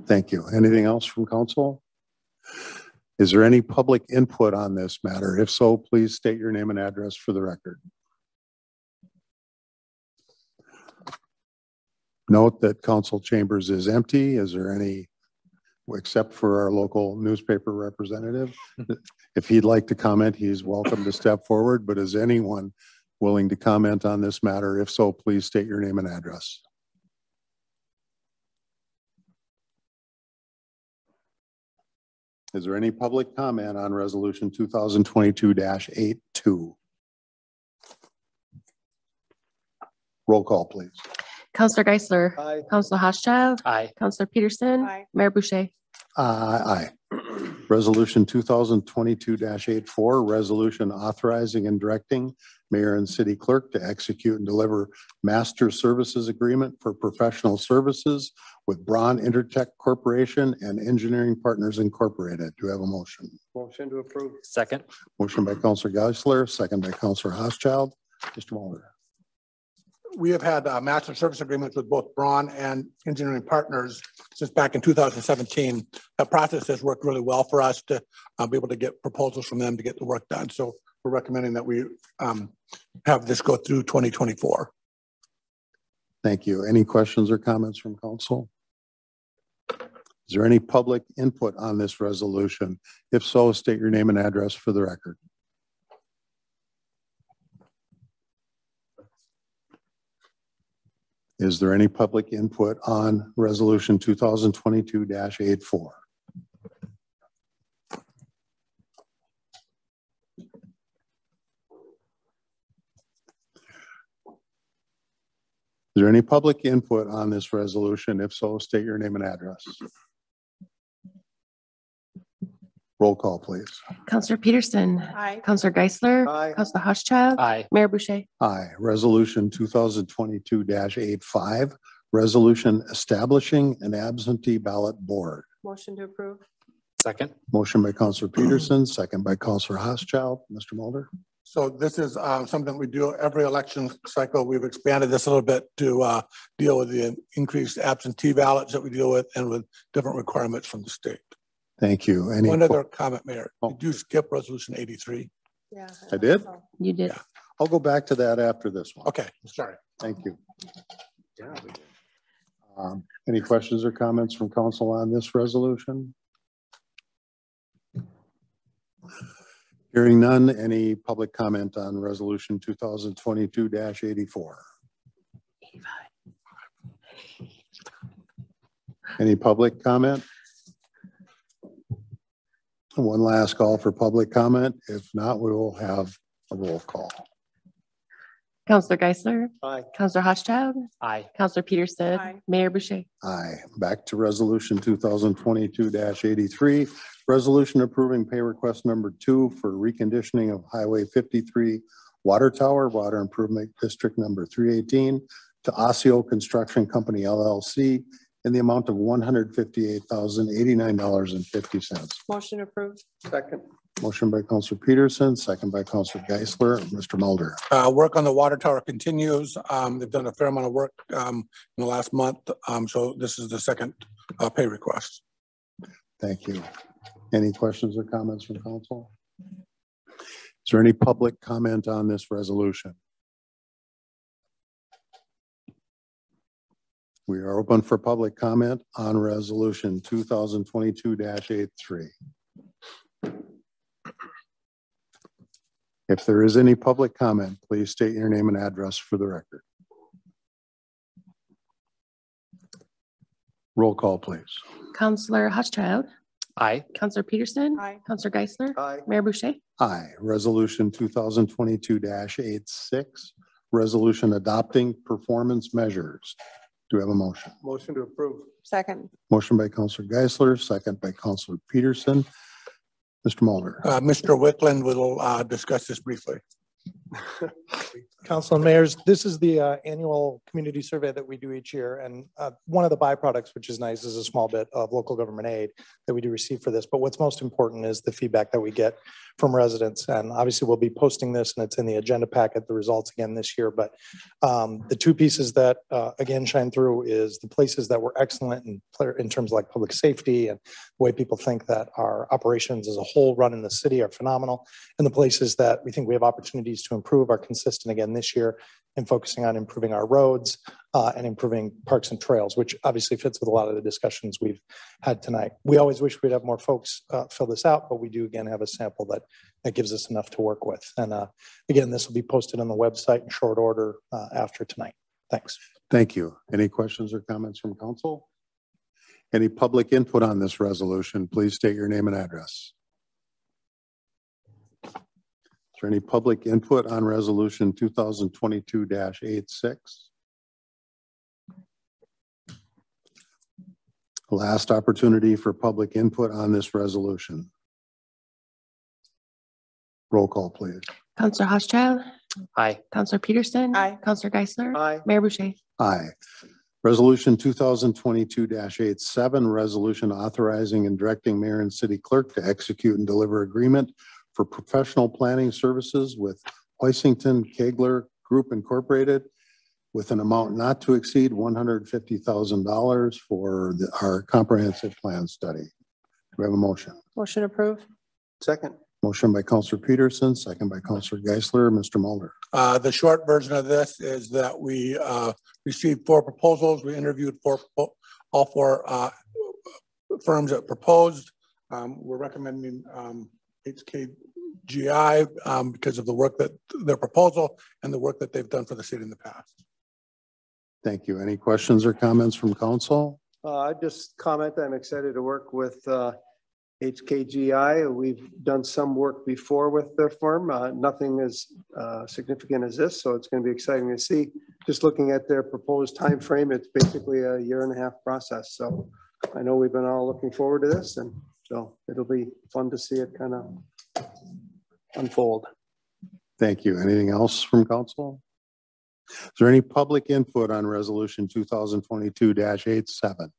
Thank you. Anything else from council? Is there any public input on this matter? If so, please state your name and address for the record. Note that council chambers is empty. Is there any, except for our local newspaper representative? If he'd like to comment, he's welcome to step forward, but is anyone willing to comment on this matter? If so, please state your name and address. Is there any public comment on resolution 2022-82? Roll call, please. Counselor Geisler. Aye. Counselor Housechild. Aye. Counselor Peterson. Aye. Mayor Boucher. Aye. Resolution 2022-84, resolution authorizing and directing mayor and city clerk to execute and deliver master services agreement for professional services with Braun Intertech Corporation and Engineering Partners Incorporated. Do you have a motion? Motion to approve. Second. Motion by Counselor Geisler, second by Counselor Housechild. Mr. Mulder. We have had master service agreements with both Braun and Engineering Partners since back in 2017. That process has worked really well for us to be able to get proposals from them to get the work done. So we're recommending that we have this go through 2024. Thank you. Any questions or comments from council? Is there any public input on this resolution? If so, state your name and address for the record. Is there any public input on resolution 2022-84? Is there any public input on this resolution? If so, state your name and address. Roll call, please. Counselor Peterson. Aye. Counselor Geisler. Aye. Counselor Housechild. Aye. Mayor Boucher. Aye. Resolution 2022-85, resolution establishing an absentee ballot board. Motion to approve. Second. Motion by Counselor Peterson, second by Counselor Housechild. Mr. Mulder. So this is something we do every election cycle. We've expanded this a little bit to deal with the increased absentee ballots that we deal with and with different requirements from the state. Thank you. Any One other comment, Mayor. Did you skip resolution 83? Yeah. I did? You did. Yeah. I'll go back to that after this one. Okay, sorry. Thank you. Any questions or comments from council on this resolution? Hearing none, any public comment on resolution 2022-84? Any public comment? One last call for public comment. If not, we will have a roll call. Counselor Geisler. Aye. Counselor Housechild. Aye. Counselor Peterson. Aye. Mayor Boucher. Aye. Back to resolution 2022-83, resolution approving pay request number 2 for reconditioning of Highway 53 Water Tower, Water Improvement District number 318 to Osseo Construction Company LLC in the amount of $158,089.50. Motion approved. Second. Motion by Counselor Peterson, second by Counselor Geisler. Mr. Mulder. Work on the water tower continues. They've done a fair amount of work in the last month. So this is the second pay request. Thank you. Any questions or comments from council? Is there any public comment on this resolution? We are open for public comment on resolution 2022-83. If there is any public comment, please state your name and address for the record. Roll call, please. Counselor Housechild. Aye. Counselor Peterson. Aye. Counselor Geisler. Aye. Mayor Boucher. Aye. Resolution 2022-86, resolution adopting performance measures. Do we have a motion? Motion to approve. Second. Motion by Counselor Geisler, second by Counselor Peterson. Mr. Mulder. Mr. Wickland will discuss this briefly. Council and mayors, this is the annual community survey that we do each year. And one of the byproducts, which is nice, is a small bit of local government aid that we do receive for this. But what's most important is the feedback that we get from residents. And obviously we'll be posting this and it's in the agenda packet, the results again this year. But the two pieces that again shine through is the places that were excellent in terms of like public safety and the way people think that our operations as a whole run in the city are phenomenal. And the places that we think we have opportunities to improve are consistent again this year in focusing on improving our roads and improving parks and trails, which obviously fits with a lot of the discussions we've had tonight. We always wish we'd have more folks fill this out, but we do again have a sample that gives us enough to work with. And again, this will be posted on the website in short order after tonight. Thanks. Thank you. Any questions or comments from council? Any public input on this resolution? Please state your name and address. Is there any public input on resolution 2022-86? Last opportunity for public input on this resolution. Roll call, please. Counselor Housechild. Aye. Counselor Peterson. Aye. Counselor Geisler. Aye. Mayor Boucher. Aye. Resolution 2022-87, resolution authorizing and directing mayor and city clerk to execute and deliver agreement for professional planning services with Hoisington Kegler Group Incorporated with an amount not to exceed $150,000 for our comprehensive plan study. Do we have a motion? Motion approved. Second. Motion by Counselor Peterson, second by Counselor Geisler. Mr. Mulder. The short version of this is that we received 4 proposals. We interviewed all four firms that proposed. We're recommending HKGI because of the work that their proposal and the work that they've done for the city in the past. Thank you. Any questions or comments from council? I just comment I'm excited to work with HKGI. We've done some work before with their firm. Nothing as significant as this, so it's going to be exciting to see. Just looking at their proposed time frame, it's basically a 1.5-year process. So I know we've been all looking forward to this, and so it'll be fun to see it kind of unfold. Thank you. Anything else from council? Is there any public input on resolution 2022-87?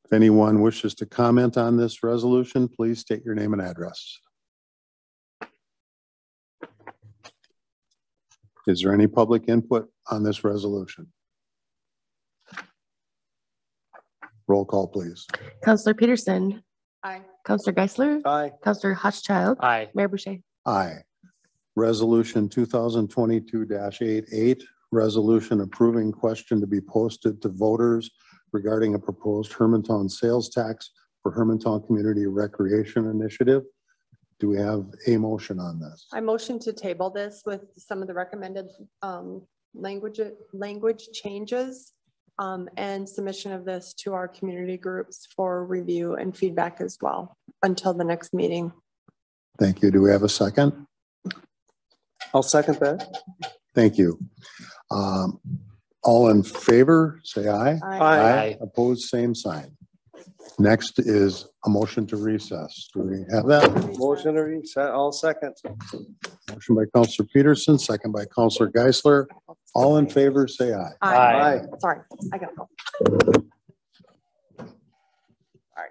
If anyone wishes to comment on this resolution, please state your name and address. Is there any public input on this resolution? Roll call, please. Counselor Peterson. Aye. Counselor Geisler. Aye. Counselor Housechild. Aye. Mayor Boucher. Aye. Resolution 2022-88, resolution approving question to be posted to voters regarding a proposed Hermantown sales tax for Hermantown Community Recreation Initiative. Do we have a motion on this? I motion to table this with some of the recommended language changes and submission of this to our community groups for review and feedback as well until the next meeting. Thank you. Do we have a second? I'll second that. Thank you. All in favor, say aye. Aye. Opposed, same sign. Next is a motion to recess. Do we have that? Motion to reset. All second. Motion by Counselor Peterson, second by Counselor Geisler. All in favor, say aye. Aye. Sorry, I gotta go. Sorry.